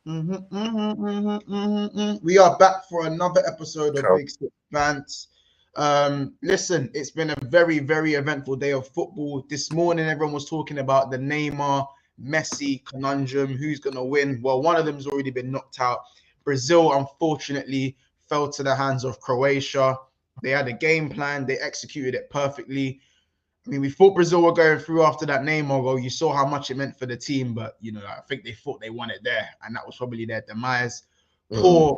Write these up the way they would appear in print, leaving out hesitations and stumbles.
We are back for another episode of Big Six Bants. Listen, it's been a very, very eventful day of football. This morning, everyone was talking about the Neymar Messi conundrum. Who's going to win? Well, one of them's already been knocked out. Brazil, unfortunately, fell to the hands of Croatia. They had a game plan, they executed it perfectly. I mean, we thought Brazil were going through after that Neymar goal. You saw how much it meant for the team, but I think they thought they won it there, and that was probably their demise. Poor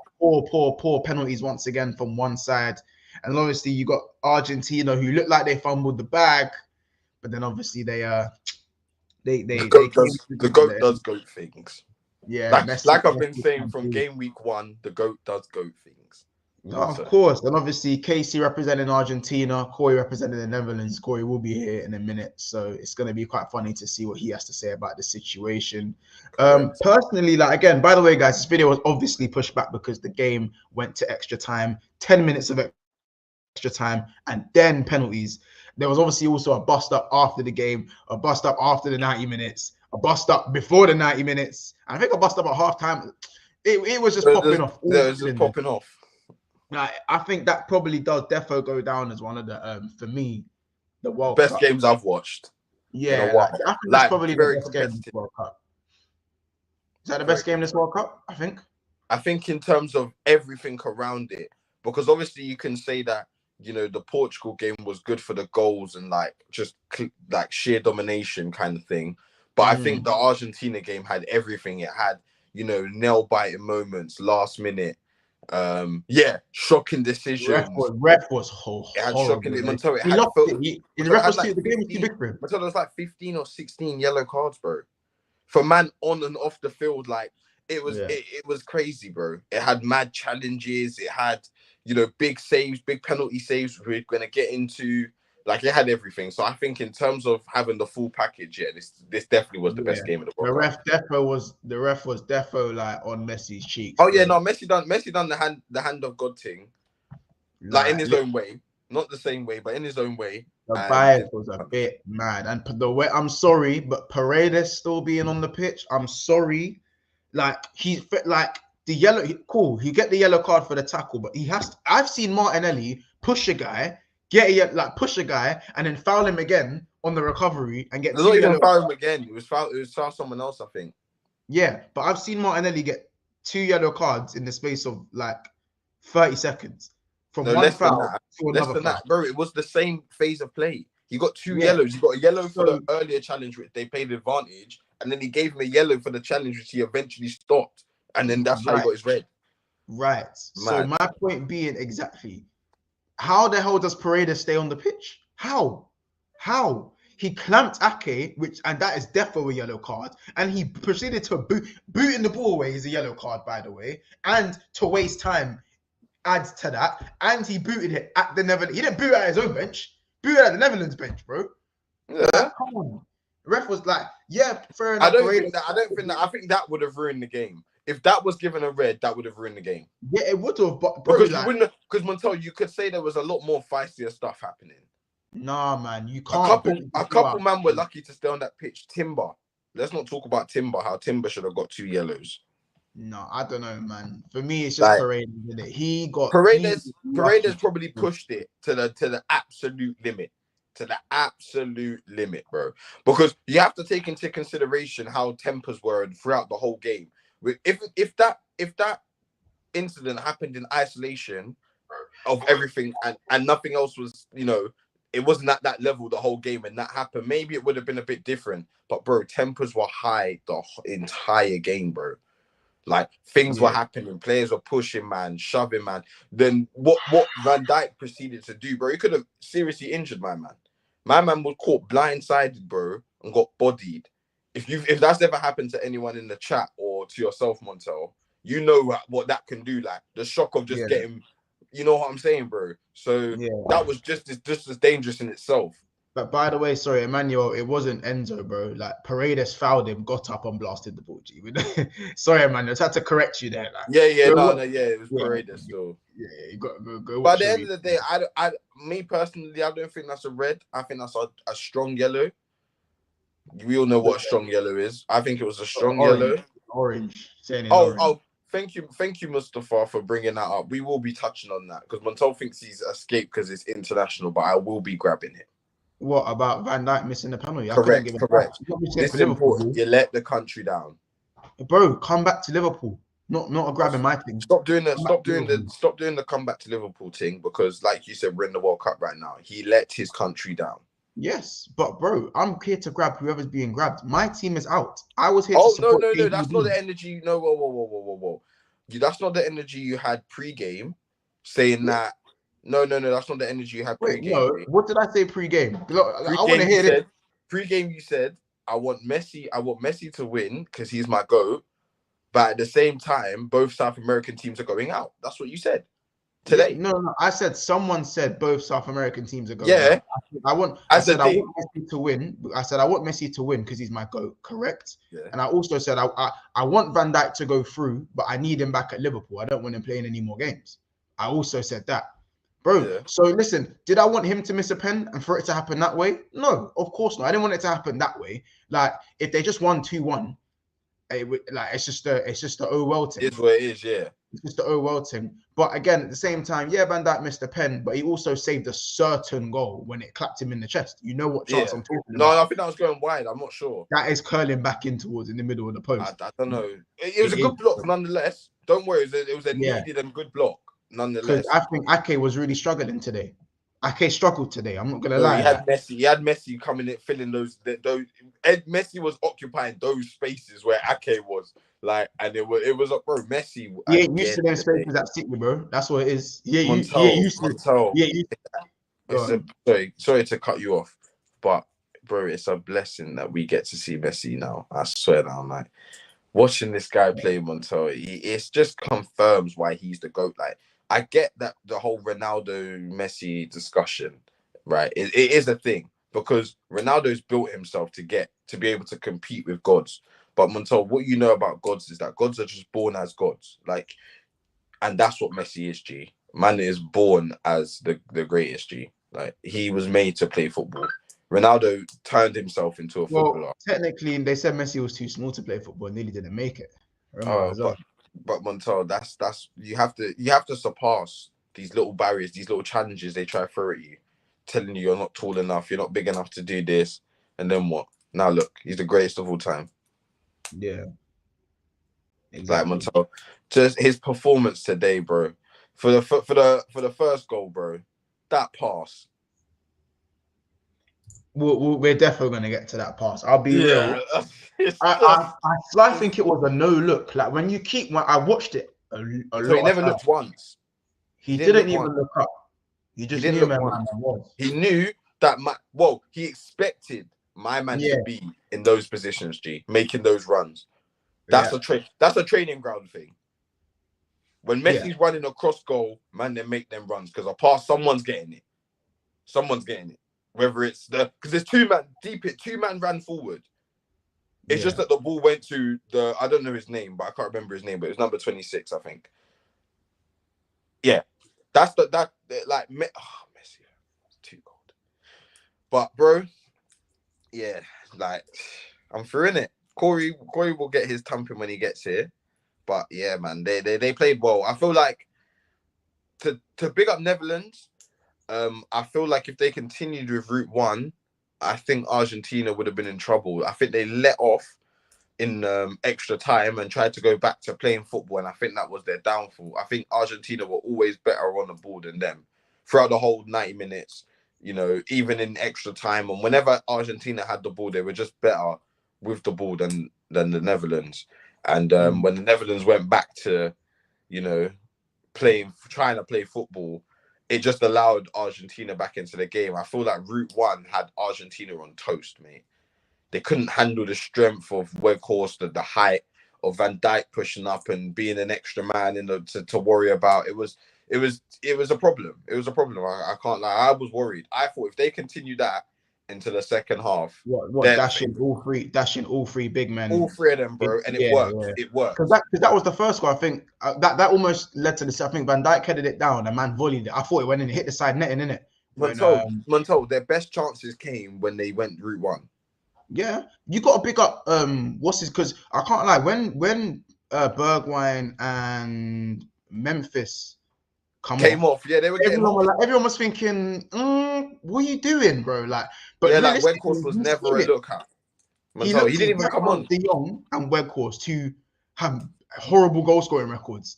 penalties once again from one side, and obviously you got Argentina, who looked like they fumbled the bag, but then obviously they the goat does goat things. Yeah, like I've been saying from game week 1, the goat does goat things. Of course, and obviously Casey representing Argentina, Corey representing the Netherlands. Corey will be here in a minute, so it's going to be quite funny to see what he has to say about the situation. Personally, again, by the way, guys, this video was obviously pushed back because the game went to extra time, 10 minutes of extra time, and then penalties. There was obviously also a bust up after the game, a bust up after the 90 minutes, a bust up before the 90 minutes, and I think a bust up at halftime. It was just popping off. Yeah, it was just popping off. I think that probably does defo go down as one of the for me the World best Cup games I've watched. Yeah, I think that's probably the best game in this World Cup. Is that the best game in this World Cup? I think in terms of everything around it, because obviously you can say that the Portugal game was good for the goals and just sheer domination kind of thing, but I think the Argentina game had everything. It had nail biting moments, last minute. Shocking decisions. Ref was horrible. It had shocking. The ref was the game was too big for him. It was 15 or 16 yellow cards, bro. For man on and off the field, it was crazy, bro. It had mad challenges. It had big saves, big penalty saves. We're gonna get into. It had everything. So I think in terms of having the full package, this definitely was the best game of the World Cup. The ref was defo on Messi's cheeks. Oh yeah, no, Messi done the hand of God thing, in his own way, not the same way, but in his own way. The bias was a bit mad, and the way I'm sorry, but Paredes still being on the pitch. I'm sorry, he's the yellow. Cool, he get the yellow card for the tackle, but he has. I've seen Martinelli push a guy. Push a guy and then foul him again on the recovery and get. Not even foul him again. It was foul someone else, I think. Yeah, but I've seen Martinelli get 2 yellow cards in the space of 30 seconds from one foul to another foul. Bro. It was the same phase of play. He got 2 yellows. He got a yellow for the earlier challenge, which they played advantage, and then he gave him a yellow for the challenge, which he eventually stopped, and then that's how he got his red. Right. Mad. So my point being exactly. How the hell does Paredes stay on the pitch? How? He clamped Ake, and that is definitely a yellow card. And he proceeded to booting the ball away is a yellow card, by the way. And to waste time adds to that. And he booted it at the Netherlands. He didn't boot it at his own bench. Booted it at the Netherlands bench, bro. Yeah. Come on. The ref was fair enough. I think that would have ruined the game. If that was given a red, that would have ruined the game. Yeah, it would have. But bro, because Montel, you could say there was a lot more feistier stuff happening. Nah, man, you can't. A couple man were lucky to stay on that pitch. Timber. Let's not talk about Timber. How Timber should have got 2 yellows. No, I don't know, man. For me, it's just Paredes. Paredes probably pushed it to the absolute limit. To the absolute limit, bro. Because you have to take into consideration how tempers were throughout the whole game. If that incident happened in isolation of everything and nothing else was, it wasn't at that level the whole game and that happened, maybe it would have been a bit different. But bro, tempers were high the entire game, bro. Things were happening, players were pushing, man, shoving, man. Then what Van Dijk proceeded to do, bro, he could have seriously injured my man. My man was caught blindsided, bro, and got bodied. If that's ever happened to anyone in the chat or to yourself, Montel, you know what that can do. The shock of just getting, you know what I'm saying, bro. So that was just as dangerous in itself. But by the way, sorry, Emmanuel, it wasn't Enzo, bro. Paredes fouled him, got up and blasted the ball. G. Sorry, Emmanuel, I just had to correct you there. It was Paredes still. Yeah, you got to go. But at the end of the day, me personally, I don't think that's a red. I think that's a strong yellow. We all know what a strong yellow is. I think it was a strong yellow. Orange. Saying he's Oh, orange. oh, thank you, Mustafa, for bringing that up. We will be touching on that because Montel thinks he's escaped because it's international, but I will be grabbing him. What about Van Dijk missing the penalty? I couldn't Correct, give a correct. damn. This For is Liverpool, important. You let the country down. bro. Come back to Liverpool. Not a grabbing my thing. Stop doing the Come back to Liverpool. stop doing the comeback to Liverpool thing because, like you said, we're in the World Cup right now. He let his country down. Yes, but bro, I'm here to grab whoever's being grabbed. My team is out. I was here to Oh, support. no. That's not the energy. No, whoa. That's not the energy you had pre-game saying that. No. That's not the energy you had Wait, pre-game. no. What did I say pre-game? Look, I want to Pre-game, hear this. Pre-game, you said, I want Messi to win because he's my GOAT. But at the same time, both South American teams are going out. That's what you said today. Yeah, no. I said someone said both South American teams are going Yeah. out. I said I want Messi to win. I said I want Messi to win because he's my GOAT, correct? Yeah. And I also said I want Van Dijk to go through, but I need him back at Liverpool. I don't want him playing any more games. I also said that. Bro, Yeah. So listen, did I want him to miss a pen and for it to happen that way? No, of course not. I didn't want it to happen that way. Like, if they just won 2-1, it's just the oh well thing. It's what it is, yeah. It's just the oh well thing. But again, at the same time, yeah, Van Dijk missed a pen, but he also saved a certain goal when it clapped him in the chest. You know what chance I'm talking about? No, I think that was going wide. I'm not sure. That is curling back in towards in the middle of the post. I don't know. It was a good block, nonetheless. Don't worry, it was a needed and good block, nonetheless. Because I think Ake was really struggling today. Ake struggled today. I'm not gonna lie. He had Messi coming in, filling those. Messi was occupying those spaces where Ake was. Like, and it was up, bro. Messi. He ain't used to them spaces at City, bro. That's what it is. Yeah, Sorry to cut you off, but bro, it's a blessing that we get to see Messi now. I swear down, like watching this guy play Montel, it just confirms why he's the GOAT. Like, I get that the whole Ronaldo Messi discussion, right? It is a thing because Ronaldo's built himself to be able to compete with gods. But Montel, what you know about gods is that gods are just born as gods. Like, and that's what Messi is, G. Man is born as the greatest, G. Like, he was made to play football. Ronaldo turned himself into a footballer. Technically, they said Messi was too small to play football and nearly didn't make it. But Montel, that's you have to surpass these little barriers, these little challenges they try to throw at you, telling you you're not tall enough, you're not big enough to do this, and then what? Now look, he's the greatest of all time. Yeah, exactly. Like Montel, just his performance today, bro. For the first goal, bro, that pass. We're definitely gonna get to that pass. I'll be real. I think it was a no look. Like when I watched it a lot. So he never looked once. He didn't even look up. He just knew where my man was. He knew that he expected my man to be in those positions, G, making those runs. That's a training ground thing. When Messi's running across goal, man, they make them runs because a pass, someone's getting it. Whether it's because there's two man ran forward. It's just that the ball went to I don't know his name, but I can't remember his name, but it was number 26, I think. Yeah. That's Messi, too cold. But bro, yeah, like I'm through in it. Corey will get his thumping when he gets here. But yeah, man, they played well. I feel like to big up Netherlands, I feel like if they continued with Route 1, I think Argentina would have been in trouble. I think they let off in extra time and tried to go back to playing football, and I think that was their downfall. I think Argentina were always better on the ball than them throughout the whole 90 minutes, you know, even in extra time. And whenever Argentina had the ball, they were just better with the ball than the Netherlands. And when the Netherlands went back to, you know, trying to play football, it just allowed Argentina back into the game. I feel like Route 1 had Argentina on toast, mate. They couldn't handle the strength of Weghorst, the height of Van Dijk pushing up and being an extra man to worry about. It was a problem. It was a problem. I can't lie. I was worried. I thought if they continue that into the second half, dashing all three big men, all three of them, bro, and it worked. Yeah. It worked because that was the first goal. I think that almost led to this. I think Van Dijk headed it down, and man volleyed it. I thought it went in, hit the side netting, innit? Montel, their best chances came when they went Route 1. Yeah, you got to pick up what's his, because I can't lie, when Bergwijn and Memphis come Came off, off. Yeah, they were getting hot. everyone was thinking, what are you doing, bro? Like, but Yeah, like realistically, Weghorst was you've never seen a it. look at. Montel, he didn't even come on. De Jong and Weghorst, who have horrible goal scoring records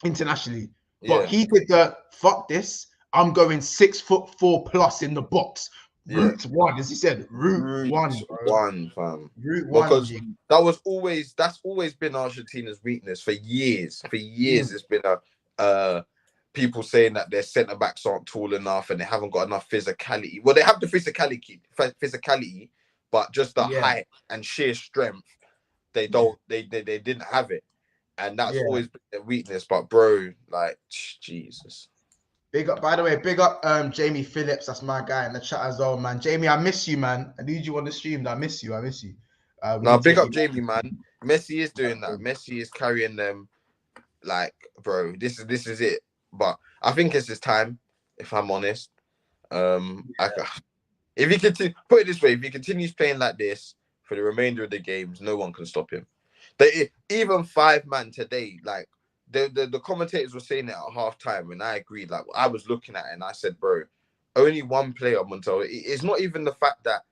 internationally, but Yeah, he did the fuck this. I'm going 6'4" plus in the box. yeah. Route one, as he said, route Route one, bro. one, fam. Route one, Because G. that's always been Argentina's weakness for years. For years, Mm. it's been a people saying that their centre backs aren't tall enough and they haven't got enough physicality. Well, they have the physicality, but just the Yeah, height and sheer strength, they yeah, don't. They didn't have it, and that's yeah. always been their weakness. But bro, like Jesus. Big up, by the way, big up Jamie Phillips. That's my guy in the chat as well, man. Jamie, I miss you, man. I need you on the stream. I miss you. I miss you. We Now, need to big get up you back. Jamie, man. Messi is doing that. Messi is carrying them. Like, bro, this is it. But I think it's his time. If I'm honest, if he continue, put it this way, if he continues playing like this for the remainder of the games, no one can stop him. Even 5 man today, like the commentators were saying it at halftime, and I agreed. Like I was looking at it and I said, bro, only one player, Montel. It's not even the fact that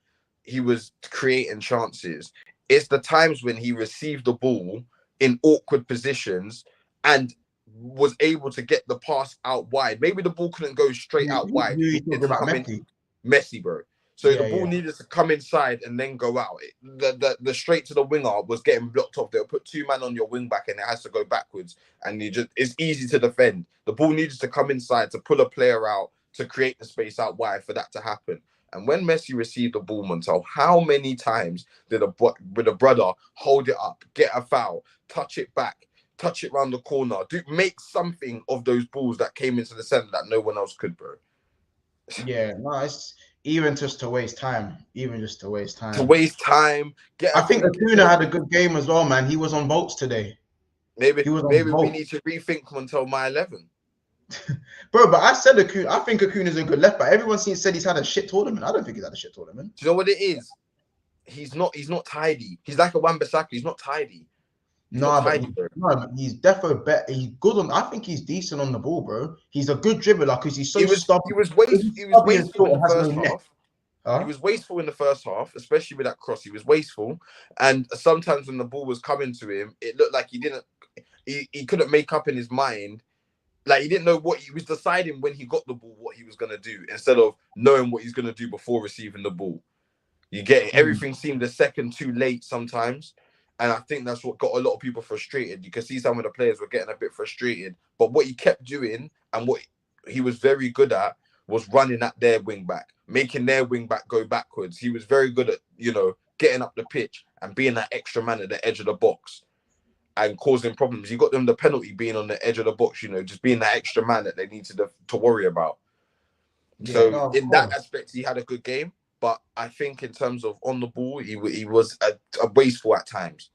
he was creating chances. It's the times when he received the ball in awkward positions and was able to get the pass out wide. Maybe the ball couldn't go straight out wide. Who It you needed talking to about, come in Messi? messy, bro. So the Yeah, ball yeah, needed to come inside and then go out. The straight to the winger was getting blocked off. They'll put 2 man on your wing back and it has to go backwards. And it's easy to defend. The ball needed to come inside to pull a player out to create the space out wide for that to happen. And when Messi received the ball, Montel, how many times did a brother hold it up, get a foul, touch it back, touch it round the corner, make something of those balls that came into the center that no one else could, bro? yeah. No, it's even just to waste time. Even just to waste To time. waste time, get I a think free Acuna kick. had a good game as well, man. He was on votes today. Maybe He was on maybe we votes. need to rethink Montel my 11. Bro, but I said Acuna. I think Acuna's a good left back. Everyone said he's had a shit tournament. I don't think he's had a shit tournament. Do you know what it is? He's not tidy. He's like a Wan-Bissaka. He's not tidy. He's not No, but tidy, bro. he's defo bet. He's good on. I think he's decent on the ball, bro. He's a good dribbler because he's so He stubborn. was He's stubby and wasteful in short the and has no first neck. half. He Huh? was wasteful in the first half, especially with that cross. He was wasteful, and sometimes when the ball was coming to him, it looked like he couldn't make up in his mind. Like he didn't know what he was deciding when he got the ball, what he was gonna do, instead of knowing what he's gonna do before receiving the ball. You get it. Everything seemed a second too late sometimes. And I think that's what got a lot of people frustrated. You can see some of the players were getting a bit frustrated. But what he kept doing and what he was very good at was running at their wing back, making their wing back go backwards. He was very good at, getting up the pitch and being that extra man at the edge of the box and causing problems. You got them the penalty being on the edge of the box, just being that extra man that they needed to worry about. Yeah, So no, of in that course. aspect, he had a good game. But I think in terms of on the ball, he was a wasteful at times.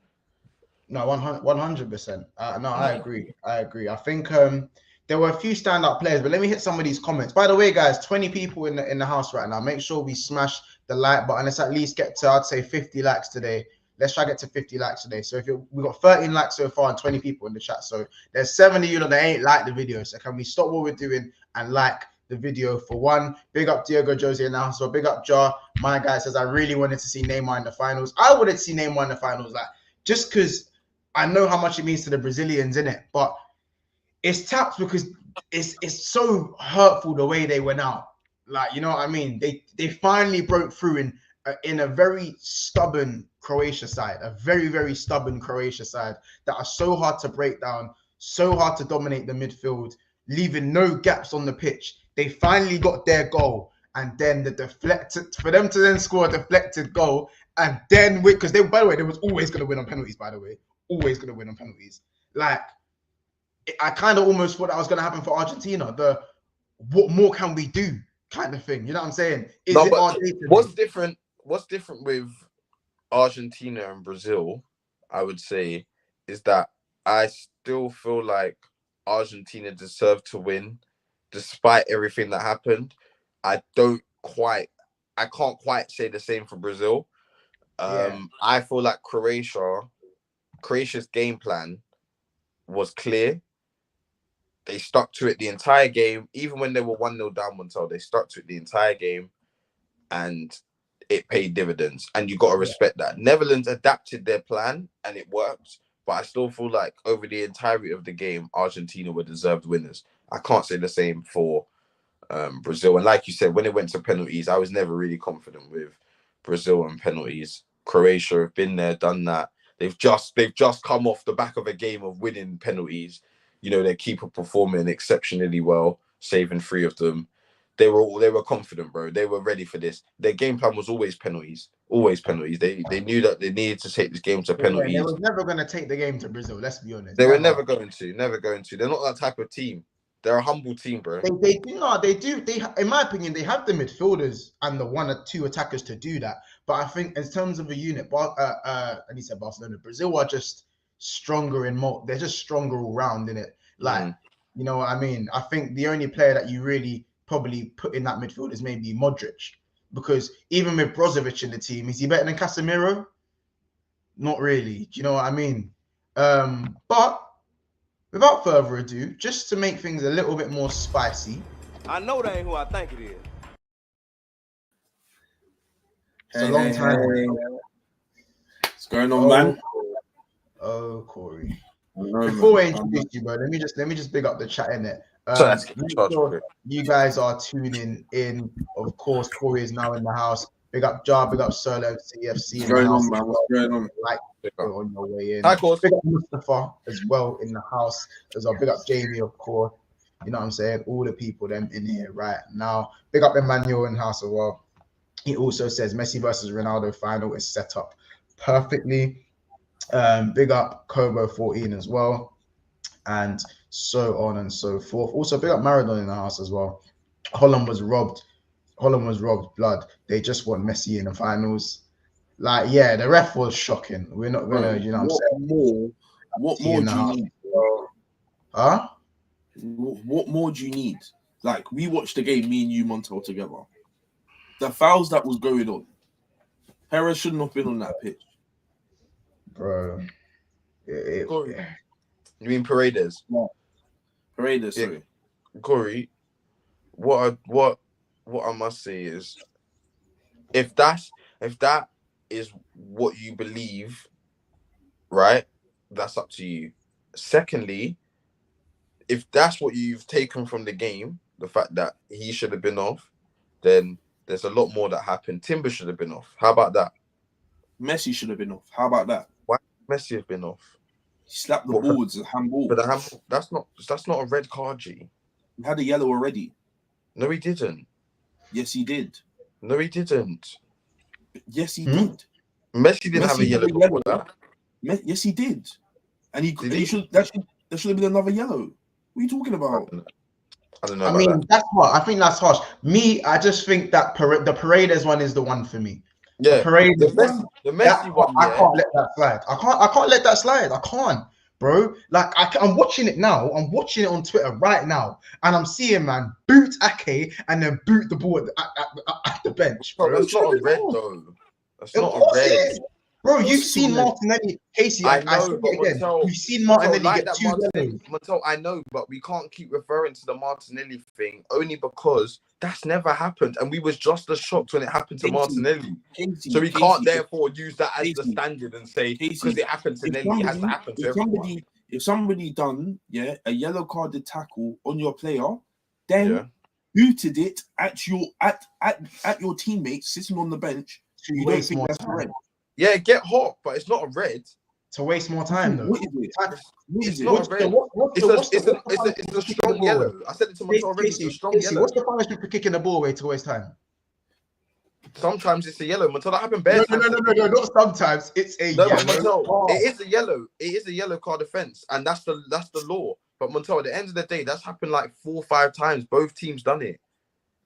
No, 100%. No, I agree. I agree. I think there were a few standout players, but let me hit some of these comments. By the way, guys, 20 people in the house right now. Make sure we smash the like button. Let's at least get to, I'd say, 50 likes today. Let's try to get to 50 likes today. So we got 13 likes so far and 20 people in the chat. So there's 7 of you that ain't like the video. So can we stop what we're doing and like the video for one? Big up Diego Jose in the house. So big up Jar. My guy says I really wanted to see Neymar in the finals. I wanted to see Neymar in the finals, like just because I know how much it means to the Brazilians, in it, but it's tapped because it's so hurtful the way they went out. Like, you know what I mean? They finally broke through in a very stubborn Croatia side, a very, very stubborn Croatia side that are so hard to break down, so hard to dominate the midfield, leaving no gaps on the pitch. They finally got their goal, and then for them to then score a deflected goal, and then because by the way, they was always going to win on penalties, by the way, always going to win on penalties. Like, I kind of almost thought that was going to happen for Argentina. What more can we do kind of thing. You know what I'm saying? Is No, it but our day today? what's different? What's different with Argentina and Brazil? I would say is that I still feel like Argentina deserved to win, despite everything that happened. I can't quite say the same for Brazil. I feel like Croatia's game plan was clear. They stuck to it the entire game, even when they were 1-0 down. Montel, they stuck to it the entire game, and it paid dividends. And you got to respect that. Netherlands adapted their plan, and it worked. But I still feel like over the entirety of the game, Argentina were deserved winners. I can't say the same for Brazil. And like you said, when it went to penalties, I was never really confident with Brazil and penalties. Croatia have been there, done that. They've just come off the back of a game of winning penalties. You know, their keeper performing exceptionally well, saving 3 of them. They were confident, bro. They were ready for this. Their game plan was always penalties. Always penalties. They knew that they needed to take this game to penalties. They were never going to take the game to Brazil, let's be honest. They were never going to. They're not that type of team. They're a humble team, bro. They do. In my opinion, they have the midfielders and the 1 or 2 attackers to do that. But I think in terms of a unit, and he said Barcelona, Brazil are just stronger they're just stronger all round, innit? Like, you know what I mean? I think the only player that you really probably put in that midfield is maybe Modric, because even with Brozovic in the team, is he better than Casemiro? Not really. Do you know what I mean? But without further ado, just to make things a little bit more spicy. I know that ain't who I think it is. It's a long time. What's going on, man? Oh, Corey. Before I introduce you, bro, let me just big up the chat in it. Sure you guys are tuning in. Of course, Corey is now in the house. Big up Jar, big up Solo, CFC. What's going on, man? What's going on? Like, on your way in. Hi, course. Big up Mustafa as well in the house. As well, big up Jamie, of course. You know what I'm saying? All the people them in here right now. Big up Emmanuel in the house as well. He also says Messi versus Ronaldo final is set up perfectly. Big up Kobo 14 as well, and so on and so forth. Also, big up Maradona in the house as well. Holland was robbed blood. They just want Messi in the finals. Like, yeah, the ref was shocking. We're not gonna, you know what I'm saying? What more do you need? Huh? What more do you need? Like, we watched the game, me and you, Montel, together. The fouls that was going on, Perez shouldn't have been on that pitch. Bro. You mean Paredes? Yeah. Paredes, sorry. Corey, what I must say is, if that is what you believe, right, that's up to you. Secondly, if that's what you've taken from the game, the fact that he should have been off, then there's a lot more that happened. Timber should have been off. How about that? Messi should have been off. How about that? Why Messi have been off? He slapped the boards, a handball. But that's not a red card, G. He had a yellow already. No, he didn't. Yes, he did. No, he didn't. Yes, he did. Messi didn't have a yellow before that. Yes, he did. And he should there should have been another yellow. What are you talking about? I don't know. I mean, that's hard. I think that's harsh. I just think that the Paredes one is the one for me. Yeah, the Paredes the Messi one. I can't let that slide. I can't let that slide. I can't, bro. Like, I'm watching it now. I'm watching it on Twitter right now, and I'm seeing man boot Ake and then boot the ball at the bench. Bro, that's not a red though. That's not a red. Bro, you've seen Martinelli, Casey. I know, but again, you've seen Martinelli like get 2 yellows. Mattel, I know, but we can't keep referring to the Martinelli thing only because that's never happened, and we was just as shocked when it happened to Martinelli. So we can't therefore use that as the standard and say because it happened to Nelly, it has to happen to everyone. If somebody done a yellow carded tackle on your player, then booted it at your teammates sitting on the bench, so you don't think that's red. Yeah, get hot, but it's not a red. To waste more time, though. What is it? It's not a red. It's a strong yellow. I said it to myself already. It's a strong yellow. What's the punishment for kicking the ball away to waste time? Sometimes it's a yellow. Until that happened bare No, not sometimes. It's a yellow. It is a yellow. It is a yellow card offense, and that's the law. But Montel, at the end of the day, that's happened like 4 or 5 times. Both teams done it.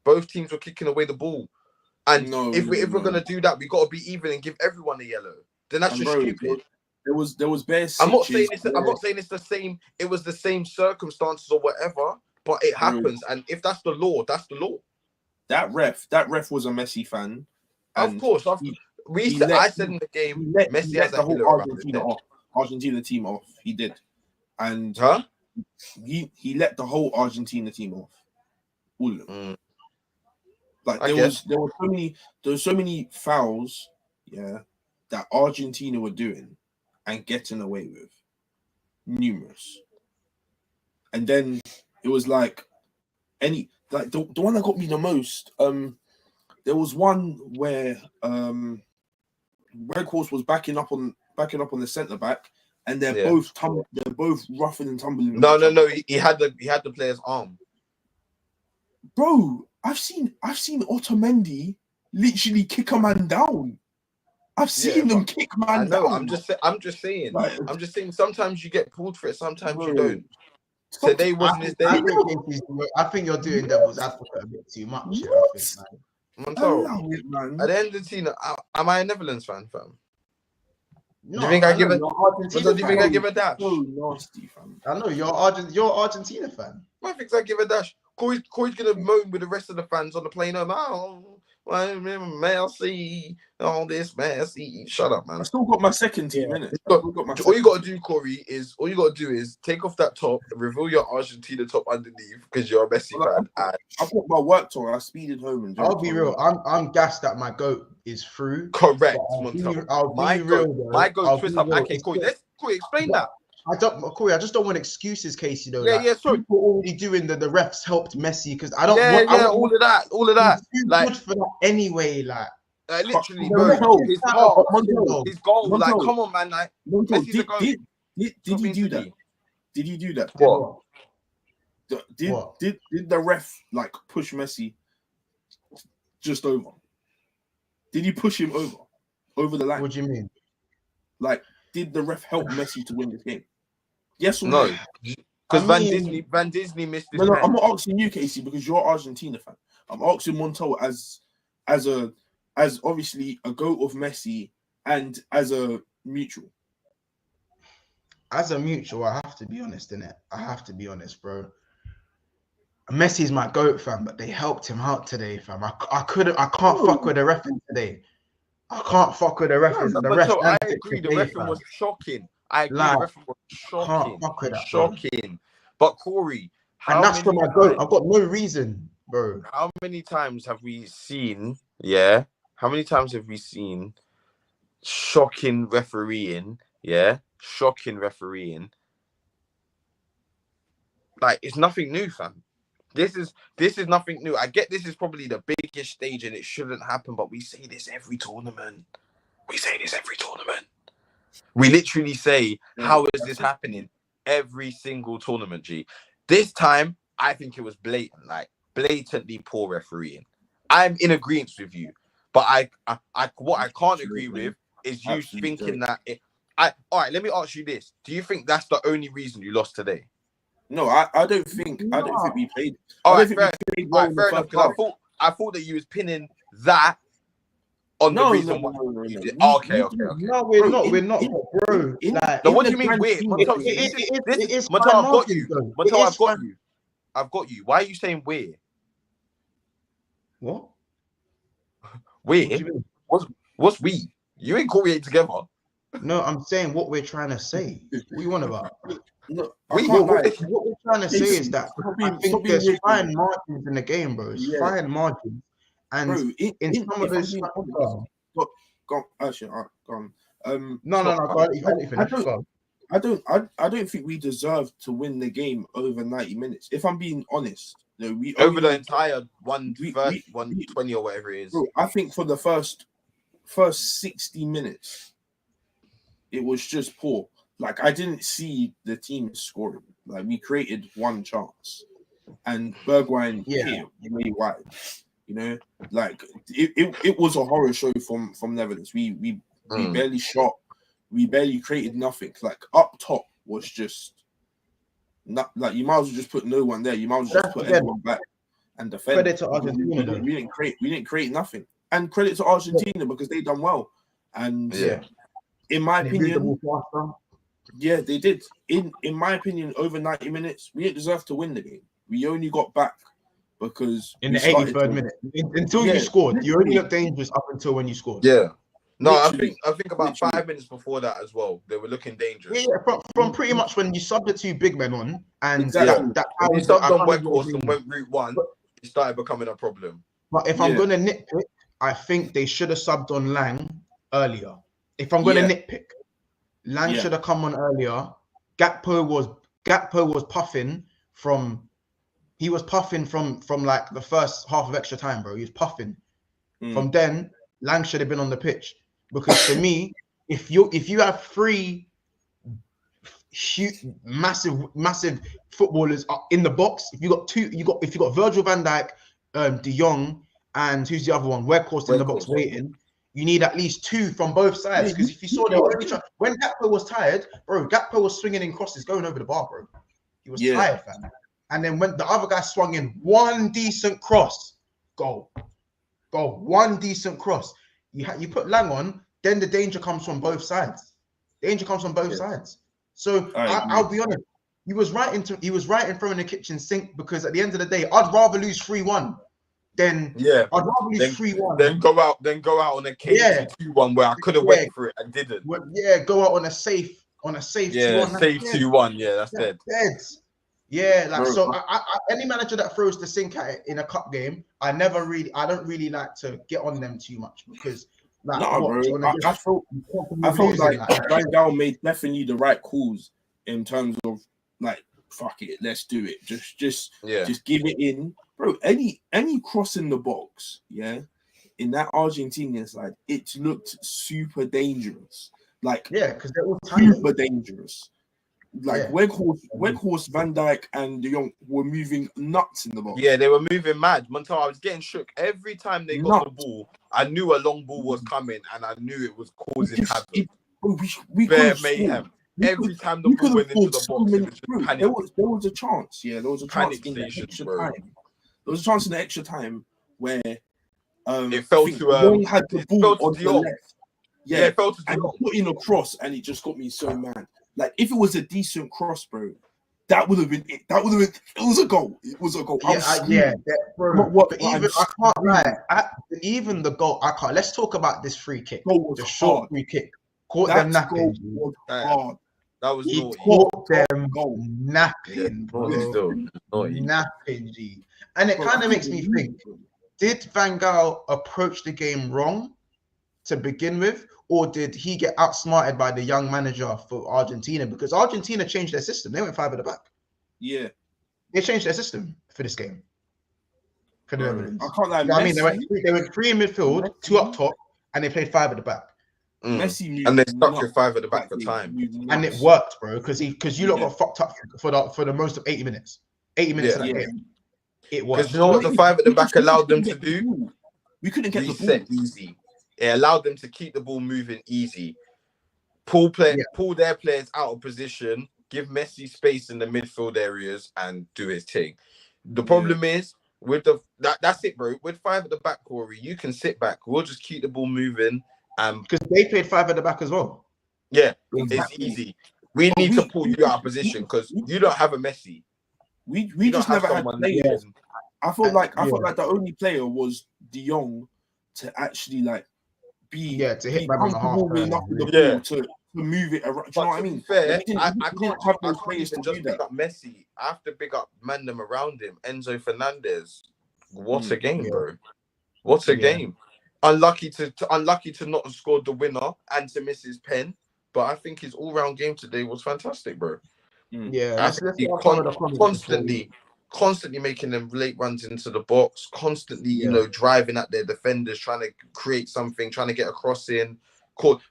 Both teams were kicking away the ball. And if we're gonna do that, we gotta be even and give everyone a yellow. Then that's just stupid. There was bare. I'm not saying it's the same. It was the same circumstances or whatever, but it happens. And if that's the law, that's the law. That ref was a Messi fan. Of course, I said in the game, Messi has the a whole hilo around his head. Argentina team off. He did, and he let the whole Argentina team off. All of them. Like there were so many fouls, that Argentina were doing and getting away with, numerous. And then it was like the one that got me the most. There was one where Weghorst was backing up on the centre back, and they're both roughing and tumbling. No. He had the player's arm. Bro, I've seen Otamendi literally kick a man down. I've seen them kick man down. I'm just saying. I'm just saying. Sometimes you get pulled for it. Sometimes you don't. Today wasn't his day. I think you're doing devil's advocate a bit too much. At the end of the day, am I a Netherlands fan, fam? No, do you think I give a dash? So nasty, fam. I know you're Argentina fan. I think I give a dash. Corey's gonna moan with the rest of the fans on the plane home. Messi, all this Messi. Shut up, man. I still got my second team, innit? All you gotta do, Corey, is take off that top, reveal your Argentina top underneath because you're a Messi fan. I put my work tour. I speeded home and. I'll be real. I'm gassed that my goat is through. Correct. My goat twist up. Okay, Corey. Corey, explain that. Corey, I just don't want excuses, Casey. Though. Sorry. People already doing the refs helped Messi because I don't. All of that. Like good for that anyway. Like literally, bro. His goal. Like, come on, man. Like, Messi's a goal. Did you do that? Did you do that? What? Did the ref like push Messi just over? Did he push him over the line? What do you mean? Like, did the ref help Messi to win this game? Yes or no? Because Van Disney missed this. No, I'm not asking you, Casey, because you're an Argentina fan. I'm asking Montel as obviously a goat of Messi and as a mutual. As a mutual, I have to be honest, innit? I have to be honest, bro. Messi's my goat, fam, but they helped him out today, fam. I can't fuck with the reference today. I can't fuck with the reference. I agree. The reference was shocking. I agree. The reference was shocking. Shocking. But Corey, and that's for my goat. I've got no reason, bro. How many times have we seen? Yeah. How many times have we seen shocking refereeing? Yeah. Shocking refereeing. Like, it's nothing new, fam. This is nothing new. I get this is probably the biggest stage and it shouldn't happen, but we say this every tournament. We literally say, how is this happening? Every single tournament, G. This time, I think it was blatant, like blatantly poor refereeing. I'm in agreement with you, but what I can't agree with is you thinking that all right, let me ask you this. Do you think that's the only reason you lost today? No, I don't think we played. All right, fair enough. Because I thought that you was pinning that on the reason why. Okay. No, we're not, bro. What do you mean weird? Montel, I've got you. Why are you saying weird? What? Weird? What's we? You ain't Corey together. No, I'm saying what we're trying to say. What you want about? No, what we're trying to say is that I think there's fine margins in the game, bro. It's fine margins, and bro, in some of those. Go on. I don't think we deserve to win the game over 90 minutes. If I'm being honest, over the entire 120 or whatever it is. Bro, I think for the first 60 minutes, it was just poor. Like, I didn't see the team scoring. Like, we created one chance, and Bergwijn hit really wide. You know, like it was a horror show from Netherlands. We barely shot, we barely created nothing. Like, up top was just not like, you might as well just put no one there. You might as well just put everyone back and defend. Credit to Argentina. We didn't create nothing. And credit to Argentina because they done well. And in my opinion, yeah, they did. In my opinion, over 90 minutes, we didn't deserve to win the game. We only got back because in the 83rd minute, until you scored, you only looked dangerous up until when you scored. Yeah, No, Literally. I think about Literally. 5 minutes before that as well. They were looking dangerous. Yeah, from pretty much when you subbed the two big men on, and Exactly. that When you was subbed on I can't Weghorst and remember. went route one, it started becoming a problem. But if I'm gonna nitpick, I think they should have subbed on Lang earlier. If I'm gonna nitpick, Lang should have come on earlier. Gakpo was puffing from like the first half of extra time, bro. He was puffing. From then, Lang should have been on the pitch, because for me, if you have three massive footballers in the box, if you got Virgil van Dijk, De Jong, and who's the other one? Weghorst in the box waiting. You need at least two from both sides, because if you saw they were only trying, when Gakpo was tired, bro, Gakpo was swinging in crosses going over the bar, bro. He was tired, fam. And then when the other guy swung in one decent cross, goal, one decent cross. You put Lang on, then the danger comes from both sides. Sides. So I'll be honest. He was right in throwing the kitchen sink, because at the end of the day, I'd rather lose 3-1 than I'd rather lose 3-1. Then go out on a KT 2-1 where I could have went for it and didn't. Go out on a safe 2-1. Safe 2-1. Yeah, that's dead. Yeah, like, bro, so any manager that throws the sink at it in a cup game, I don't really like to get on them too much, because like, bro, I felt like Van Gaal made definitely the right calls in terms of like, fuck it, let's do it. Just give it in, bro. Any cross in the box, in that Argentinian side, it looked super dangerous. Like, because they're all super dangerous. Like Weghorst, Van Dijk, and De Jong were moving nuts in the box. Yeah, they were moving mad. Montal, I was getting shook every time they got the ball. I knew a long ball was coming, and I knew it was causing havoc. We mayhem. Every time the ball went into the box, it was just panic. There was a chance. Yeah, there was a chance in the extra time. There was a chance in the extra time where it fell to Young had the ball on the left. Yeah, it fell to and he put in a cross, and it just got me so mad. Like, if it was a decent cross, bro, that would have been it. It was a goal. It was a goal. Bro. But even I can't lie. Even the goal, I can't. Let's talk about this free kick. The short free kick. Caught them napping. That was he naughty. Caught them napping, bro. Napping, G. And it kind of makes me think: did Van Gaal approach the game wrong to begin with? Or did he get outsmarted by the young manager for Argentina? Because Argentina changed their system. They went 5 at the back. Yeah. They changed their system for this game. For the Netherlands. I can't lie. You know what I mean, they went 3 in midfield, 2 up top, and they played 5 at the back. Messi and they stuck with 5 at the back for time. And it worked, bro, because you lot got fucked up for the most of 80 minutes. 80 minutes in that game. It worked. Because you know what the 5 at the back allowed them to do? We couldn't get reset the ball easy. It allowed them to keep the ball moving easy, pull their players out of position, give Messi space in the midfield areas, and do his thing. The problem is with that's it, bro. With 5 at the back, Corey, you can sit back. We'll just keep the ball moving, because they played 5 at the back as well. Yeah, it's easy. We need to pull you out of position because you don't have a Messi. We just never had players. I felt like the only player was De Jong to actually to hit back on the half to move it around. Do you know what I mean? Fair, I can't just pick up Messi. I have to pick up Mandem around him. Enzo Fernandez. What a game, bro! What a game. Unlucky to not have scored the winner and to miss his pen, but I think his all-round game today was fantastic, bro. Yeah, constantly making them late runs into the box, constantly, driving at their defenders, trying to create something, trying to get a cross in.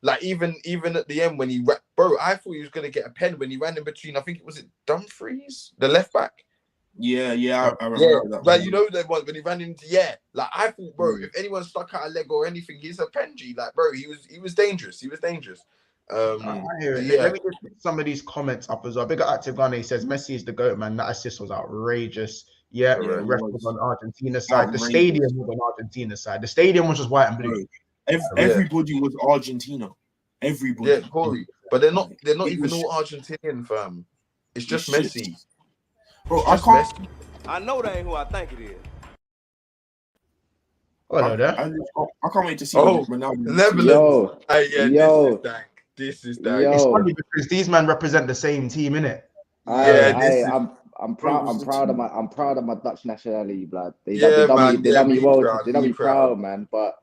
Like even at the end when I thought he was gonna get a pen when he ran in between. I think it was Dumfries, the left back. I remember that. Like that one when he ran into Like I thought, bro, if anyone stuck out a leg or anything, he's a Penji. Like, bro, he was dangerous. He was dangerous. I hear it. Let me just put some of these comments up as well. Big Active Ghana, he says Messi is the GOAT, man. That assist was outrageous. The ref was on Argentina's side. The stadium was on Argentina's side. The stadium was just white and blue. Everybody was Argentina. Everybody. Yeah, Corey. But they're not even all Argentinian, fam. It's just Messi. Bro, I can't. I know that ain't who I think it is. Hello there. I can't wait to see Ronaldo. Netherlands. Yo. This is dank. It's funny because these men represent the same team, innit? I'm proud of my Dutch nationality, blood. They me done me well. proud, They done me proud, proud, man. But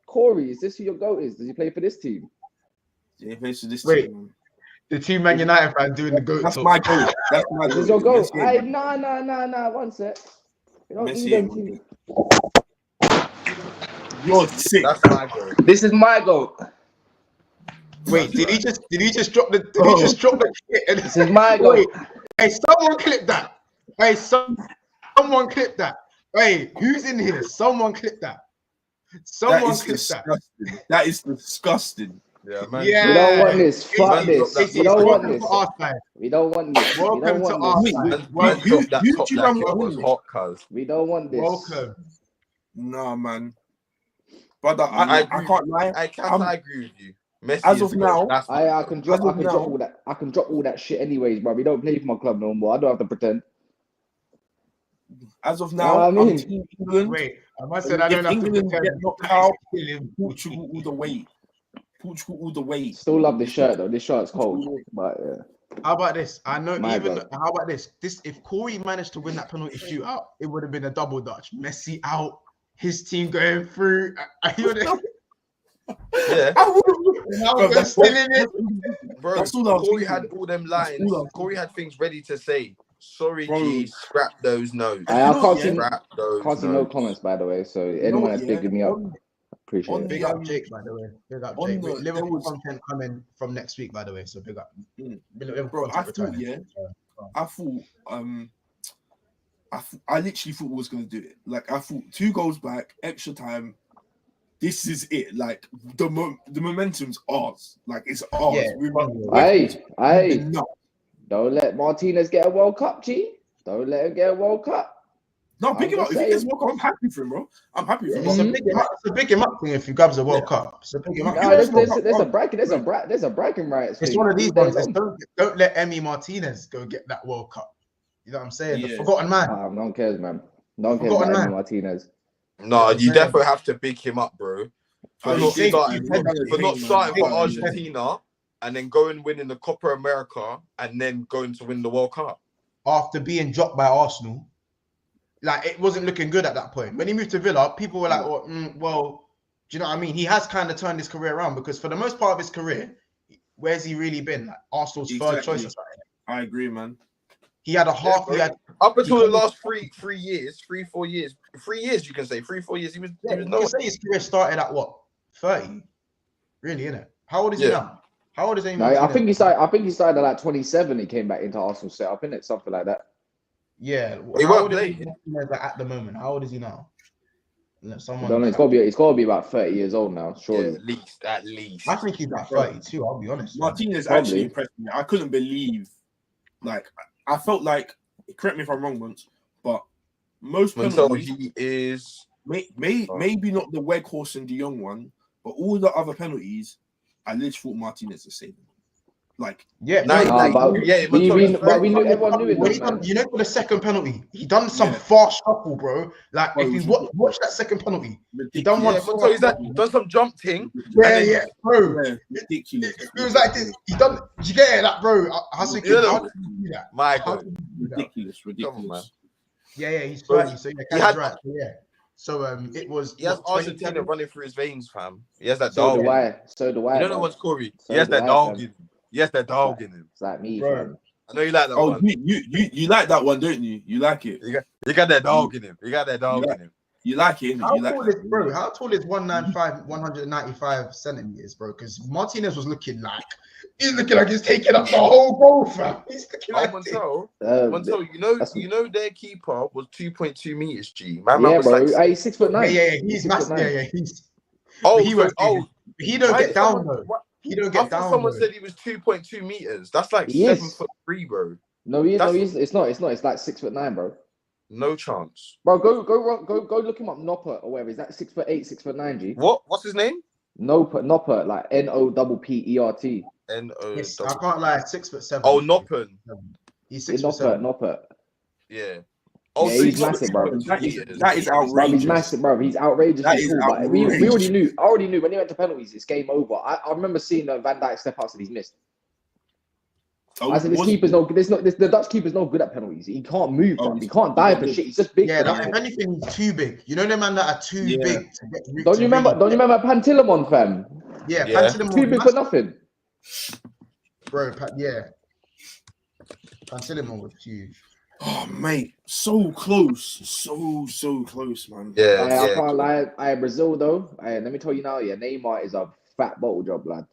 Corey, is this who your goat is? Does he play for this team? Yeah, he plays for this Wait. team. The two Man United fans doing the goat. That's talk. my goat. That's my This goat. is your goat. Messi. Nah. One sec. You don't Messi need them ain't team. You're sick. That's my goal. This is my goat. Wait, did he just drop the kit? This is my goat. Hey, someone clip that. Hey, someone clip that. Hey, who's in here? Someone clip that. Someone clip that. That is disgusting. Yeah, man. Yeah. We don't want this. Fuck this. We don't want this. We don't want this. Welcome to our side. Man dropped that top like it was hot, cuz. We don't want this. Welcome. Nah, man. But I can't lie. I agree with you. Messi as of now, I can drop all that. I can drop all that shit anyways, bro. We don't play for my club no more. I don't have to pretend. As of now, I'm Team England. Wait, I must say I don't have to England pretend. get knocked out. Portugal all the way. Portugal all the way. Still love this shirt though. This shirt's cold. But how about this? I know My even. God. How about this? If Corey managed to win that penalty shootout, it would have been a double Dutch. Messi out, his team going through. Yeah. Ronaldo still in it. Bro, Corey had all them lines. Corey had things ready to say. Sorry, G, scrap those notes. I can't see no notes. comments, by the way. So anyone that's bigging me up, appreciate it. Big up Jake, by the way. Big up Jake. Liverpool content coming from next week, by the way. So big up. Bro, I literally thought we was gonna do it. Like I thought 2 goals back, extra time. This is it. Like the momentum's ours. Like it's ours. Yeah, Hey. Don't let Martinez get a World Cup, G. Don't let him get a World Cup. No, pick him up. If he gets World Cup, I'm happy for him, bro. I'm happy for him. It's a big him up thing if he grabs a World Cup. It's a big him up. There's a bragging rights. It's one of these ones. Don't let Emi Martinez go get that World Cup. You know what I'm saying? The forgotten man. No one cares, man. No one cares about Emi Martinez. No, you definitely have to big him up, bro. For not starting for Argentina and then going winning the Copa America and then going to win the World Cup. After being dropped by Arsenal, like it wasn't looking good at that point. When he moved to Villa, people were like, well, do you know what I mean? He has kind of turned his career around because for the most part of his career, where's he really been? Like Arsenal's third choice or something. I agree, man. He had a half. He had up until the last 4 years, you can say 3-4 years. He was. You can say his career started at what 30, really, innit? How old is he now? How old is he? I think he started at like 27. He came back into Arsenal setup, innit? Something like that. Yeah. He won't play at the moment. How old is he now? Someone. Don't know. It's got to be about 30 years old now, surely. Yeah, at least. I think he's about 32. I'll be honest. Martinez actually impressed me. I couldn't believe, like, I felt like. Correct me if I'm wrong, once, but most penalties he is maybe not the Weghorst and De Jong one, but all the other penalties, I literally thought Martinez was saving. Like, everyone knew it. You know, for the second penalty, he done some fast shuffle, bro. Like, if you watch that second penalty, he done one. So he's done some jump thing. Yeah, bro. Yeah, ridiculous. It was like this. He done. Did you get it, that, bro? I was thinking, how did you do that? My God, ridiculous. On, man. Yeah, he's right. So he had right. So it was. He has Argentina running through his veins, fam. He has that dog. So do I. You don't know what's Corey. He has that dog in him. Yes, that dog in him. It's like me, bro. I know you like that one. You like that one, don't you? You like it. You got that dog in him. You got that dog in him. You like it, innit? How tall is 195, 195 centimeters, bro? Because Martinez was looking like he's taking up the whole goal, fam. He's looking like Montel, you know their keeper was 2.2 meters, G. Man was bro. Like, he's 6'9". Yeah, he's massive. Yeah, he's. He don't get down though. He don't get down. Someone said he was 2.2 meters. That's like 7'3", bro. No, it's not. It's like 6'9", bro. No chance, bro. Go look him up. Noppert or whatever. Is that 6'8", 6'9"? G. What's his name? Noppert, like Noppert. Yes, I can't lie. 6'7". Oh, Noppen. He's 6'7". Noppert. Yeah. Oh, Yeah, so he's got massive, two bro. That is years. Bro, he's outrageous. massive, bro. He's outrageously That is cool. But we already outrageous. knew. I already knew when he went to penalties, it's game over. I remember seeing Van Dijk step out and he's missed. Oh, I said, this keeper's no. The Dutch keeper's no good at penalties. He can't move, bro. He can't dive for shit. He's just big. Yeah, for like, that. if anything, he's too big. You know the man that are too big to get. Don't you remember Pantilimon, fam? Yeah, Yeah. Pantilimon Too big for nothing. bro. Yeah, Pantilimon was huge. Oh, mate, so close, so close, man. Yeah, I can't lie. Brazil though. Let me tell you now. Yeah, Neymar is a fat bottle job, lad.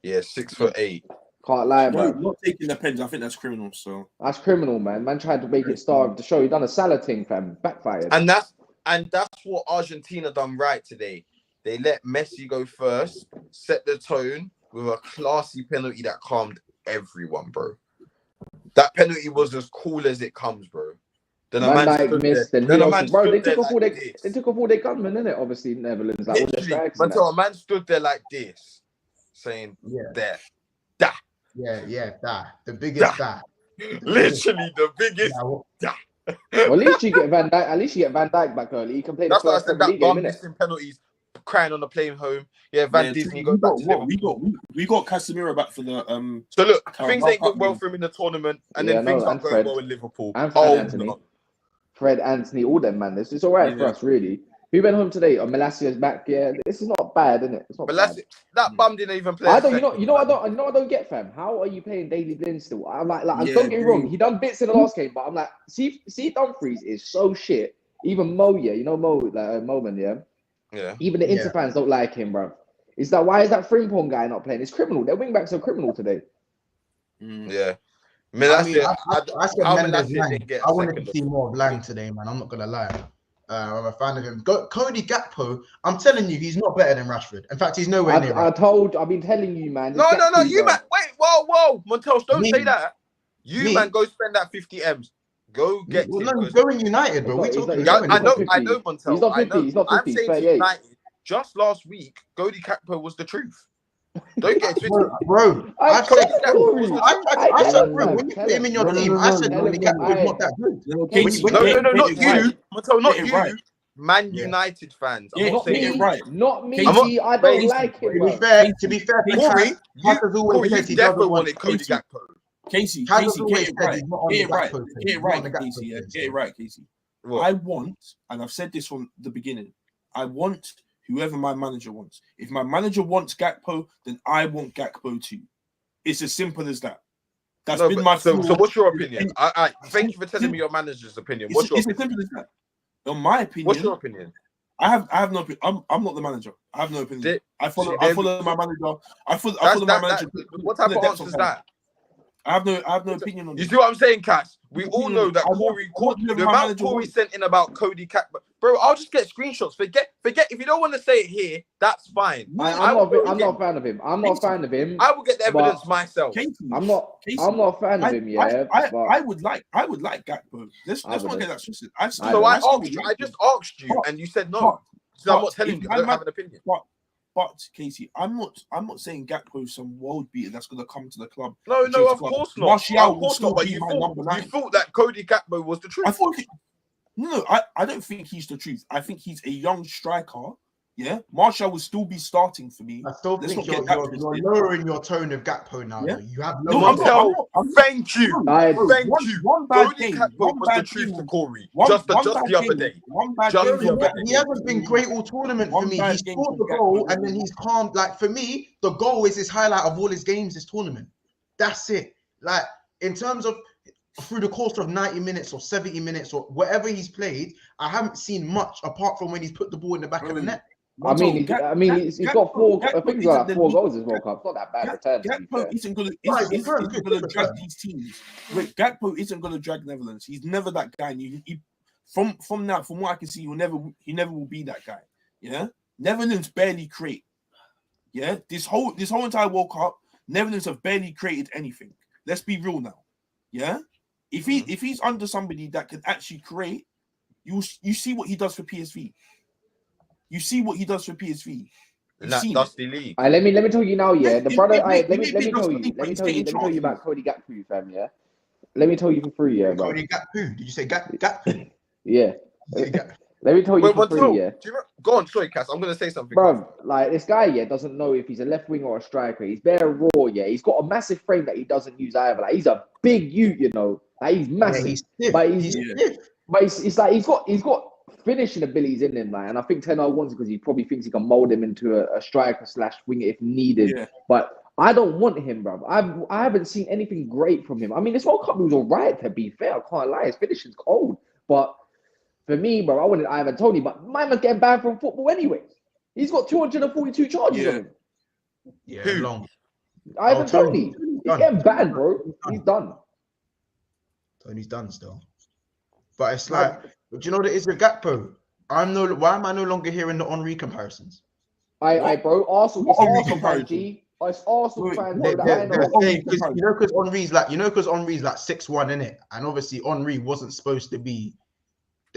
yeah, 6'8". Can't lie, No, bro. not taking the pens. I think that's criminal. So That's criminal, man. Man tried to make it star of the show. He done a salad thing, fam. Backfired. And that's what Argentina done right today. They let Messi go first, set the tone with a classy penalty that calmed everyone, bro. That penalty was as cool as it comes, bro. Then a Van man Dijk stood missed, there. and Then he a also, man bro. They stood there took off all like their, this. they took off all their gunmen, innit? Obviously, Netherlands, like all their Literally, strikes. And a man stood there like this, saying, Yeah, "There, that the biggest that. literally the biggest." Yeah, well, at least you get Van Dijk. At least you get Van Dijk back early. He can play the That's what I first said. Premier That League game, bum innit? missing penalties, crying on the plane home. Yeah, Van Disney go back to Liverpool. we got Casemiro back for the So look, Carabao things ain't Cup going well game. for him in the tournament, and Yeah, then no, things and aren't going Fred. well in Liverpool. And Fred Anthony. No. Fred, Anthony, all them, man. It's all right for Yeah. us, really. Who went home today? Messi'S back. Yeah, this is not bad, isn't it? It's not But bad. that bum didn't even play. I don't. You know. I don't get, fam. How are you playing Daily Blind still? I'm like, don't get me wrong. He done bits in the last game, but I'm like, see, Dumfries is so shit. Even Mo, yeah, you know Mo, like Moman, yeah. Yeah. Even the Inter fans don't like him, bro. It's like, why is that Frimpong guy not playing? It's criminal. Their wing backs are criminal today. Yeah. I said how Mendes Melasse Lang. didn't get I wanted second to see more of Lang today, man. I'm not gonna lie. I'm a fan of him. Cody Gakpo. I'm telling you, he's not better than Rashford. In fact, he's nowhere near. I've been telling you, man. No, you man. Wait, whoa, Montel, don't say that. Man, go spend that 50 M's. Go get him. No, he's going United, bro. I know, Montel. He's not 50. He's not 50. I'm saying to United, just last week, Cody Gakpo was the truth. Don't get twisted, bro. I said, bro, when you put him in your team, I said Cody Gakpo is not that good. No, not you, Montel, not you. Right. Man United fans. Yeah, not me. right. Not me. Casey, I don't like him. To be fair, Corey, Corey, you definitely wanted Cody Gakpo. Casey, get it right. Casey. What? I want, and I've said this from the beginning, I want whoever my manager wants. If my manager wants Gakpo, then I want Gakpo too. It's as simple as that. That's been my so what's your opinion? I thank you for telling me your manager's opinion. What's your opinion? It's as simple as that. In my opinion, what's your opinion? I have no opinion. I'm not the manager. I have no opinion. I follow my manager. I follow my manager. What type of answer is that? I have no opinion on You it. see what I'm saying, Cass? We all know that the amount Corey sent in about Cody Gakpo. Bro, I'll just get screenshots. Forget. If you don't want to say it here, that's fine. I'm not a fan of him. I'm not a fan of him. I will get the evidence myself. I'm not a fan of him. Yeah, I would like Gakpo. Let's not get that twisted. I just asked you, and you said no. So I'm not telling you. I don't have an opinion. But Casey, I'm not saying Gakpo is some world beater that's gonna come to the club. No, of course not. Martial of course not. But you thought that Cody Gakpo was the truth. I don't think he's the truth. I think he's a young striker. Yeah, Martial will still be starting for me. I still think you're lowering your tone of Gakpo now. Yeah? You have no. Thank you. Thank you. One bad Cody game. Gakpo was the truth for Corey. Just the other day. He hasn't been great all tournament for me. He scored the goal and then he's calm. Like for me, the goal is his highlight of all his games this tournament. That's it. Like in terms of through the course of 90 minutes or 70 minutes or whatever he's played, I haven't seen much apart from when he's put the ball in the back of the net. I mean, he's got four. I think he's got like 4 goals as well. It's not that bad return. Gakpo isn't going to drag these teams. Wait, Gakpo isn't going to drag Netherlands. He's never that guy. From what I can see, he never will be that guy. Yeah, Netherlands barely create. Yeah, this whole entire World Cup, Netherlands have barely created anything. Let's be real now. Yeah, if he's under somebody that can actually create, you see what he does for PSV. You see what he does for PSV. In that dusty league. Let me tell you now, yeah. The brother, let me tell you about Cody Gakpo, fam, yeah. Let me tell you for free, yeah, bro. Gakpo. Did you say Gakpo? Yeah. Gakpo. Let me tell you for free, yeah. Go on, sorry, Cass. I'm gonna say something, bro. Like this guy, yeah, doesn't know if he's a left wing or a striker. He's bare raw, yeah. He's got a massive frame that he doesn't use either. Like he's a big youth, you know. Like he's massive, Yeah, he's stiff. but it's like he's got finishing abilities in him, like, and I think Ten Hag wants it because he probably thinks he can mold him into a striker / winger if needed. Yeah. But I don't want him, bro. I haven't seen anything great from him. I mean, this World Cup was alright, to be fair. I can't lie, his finishing's cold, but. For me, bro, I wanted Ivan Toney, but mine was getting banned from football anyway. He's got 242 charges on him. Yeah, long. Ivan Toney. He's getting banned, bro. He's done. Tony's done still. But it's like, do you know what it is with Gakpo? Why am I no longer hearing the Henry comparisons? Bro, Arsenal. It's Arsenal fans, G. It's Arsenal fans, bro. Because Henry's like 6'1", innit? And obviously Henry wasn't supposed to be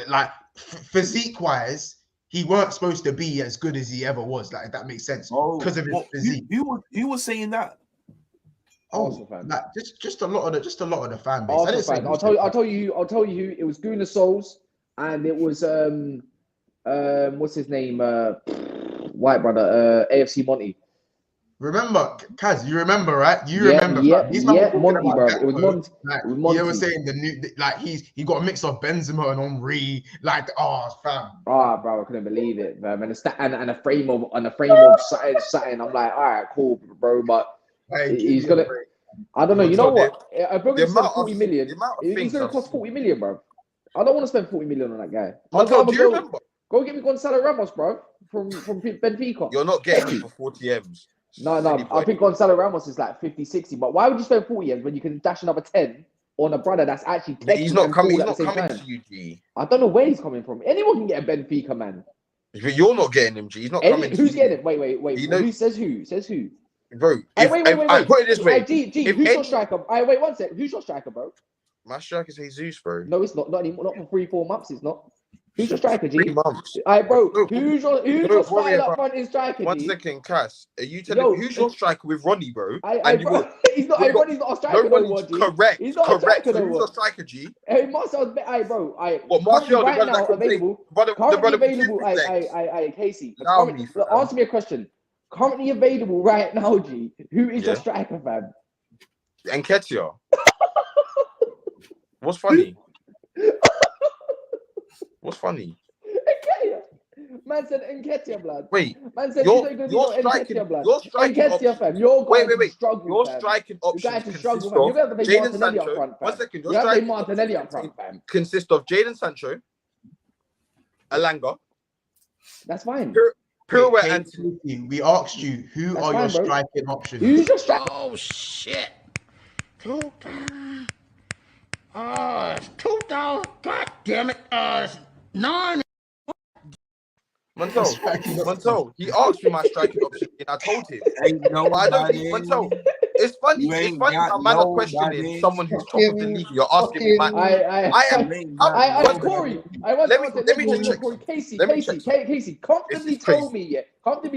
like physique-wise, he weren't supposed to be as good as he ever was. Like, if that makes sense, because of his physique. You were saying that. Like just a lot of the fan base. Arsenal fans. I'll tell you who. It was Gunnar Souls, and it was what's his name? White brother, AFC Monty. Remember, Kaz, you remember, right? Remember. Yeah, Monty, bro. It was Monty. Like, you were saying he got a mix of Benzema and Henry. Like, fam. Bro, I couldn't believe it, man. And a frame of something. I'm like, all right, cool, bro. But he's gonna. I don't know. You know what? If we're gonna spend 40 million, he's gonna cost 40 million, bro. I don't want to spend 40 million on that guy. Do you remember? Go get me Gonzalo Ramos, bro, from Benfica. You're not getting him for 40 M's. No. I think Gonzalo Ramos is like 50, 60. But why would you spend 40 M's when you can dash another 10 on a brother that's actually he's not coming to you, G. I don't know where he's coming from. Anyone can get a Benfica, man. But you're not getting him, G. He's not coming to you. Who's getting it? Wait. Who says who? Bro, wait. put it this way. G, who's your striker? Wait 1 sec. Who's your striker, bro? My striker's Jesus, bro. No, it's not. Not anymore. Not for 3-4 months. It's not. Who's your striker, G? 3 months. Bro. Who's your starting up front in striker? 1 second, Cass. Are you telling me who's your striker with Ronnie, bro? He's not. Ronnie's not a striker no more, G. Correct. He's not a striker no more. Who's your striker, G? Hey, Marcel's bro. Marcel, right now available. Currently available. Casey. Answer me a question. Currently available right now, G. Who is your striker, fam? Nketiah. What's funny? What's funny? Nketiah. Man said Nketiah, blood. Wait. Man said you're Nketiah, blood. Your striking Nketiah, fam. You're going to struggle, your fam. striking options You're going to struggle, fam. You're going to have to pay Martinelli up front, fam. 1 second. Your striking Martinelli up front, fam. Consists of Jadon Sancho, Alanga. That's fine. Pirouette and we asked you who are your striking options. Who's your striker? Oh shit! 2,000. God damn it! 9. Montel, he asked me my striking option, and I told him. I don't think Montel. It's funny how man are questioning someone who's top of the league. You're asking me, man. Corey. Let me just check. Corey, Casey, comfortably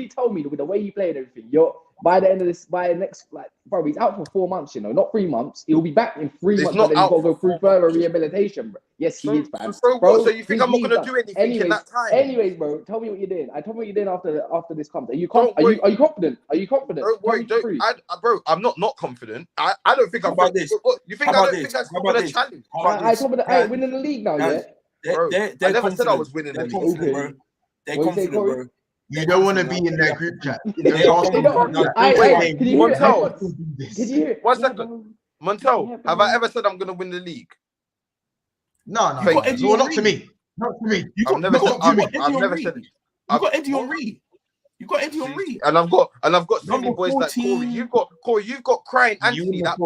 told me with the way you play and everything. By next, bro, he's out for 4 months, not 3 months. He'll be back in 3 months, but then he's got to go through further rehabilitation, bro. Yes, he is, man. So you think I'm not going to do anything in that time? Anyways, bro, tell me what you're doing. I told me what you're doing after this comes. Are you confident? Are you confident? Don't worry, bro, I'm not confident. I don't think I'm about this. You think I don't think that's going to challenge? I told me that I'm winning the league now, yeah? I never said I was winning the league. Bro. They're confident, bro. You don't want to be in their group chat. Can you hear it? 1 second. Montel, have I ever said I'm going to win the league? No, not to me. Not to me. I've never said it. You got Eddie Henry. And I've got silly boys like Corey. You've got crying Anthony, that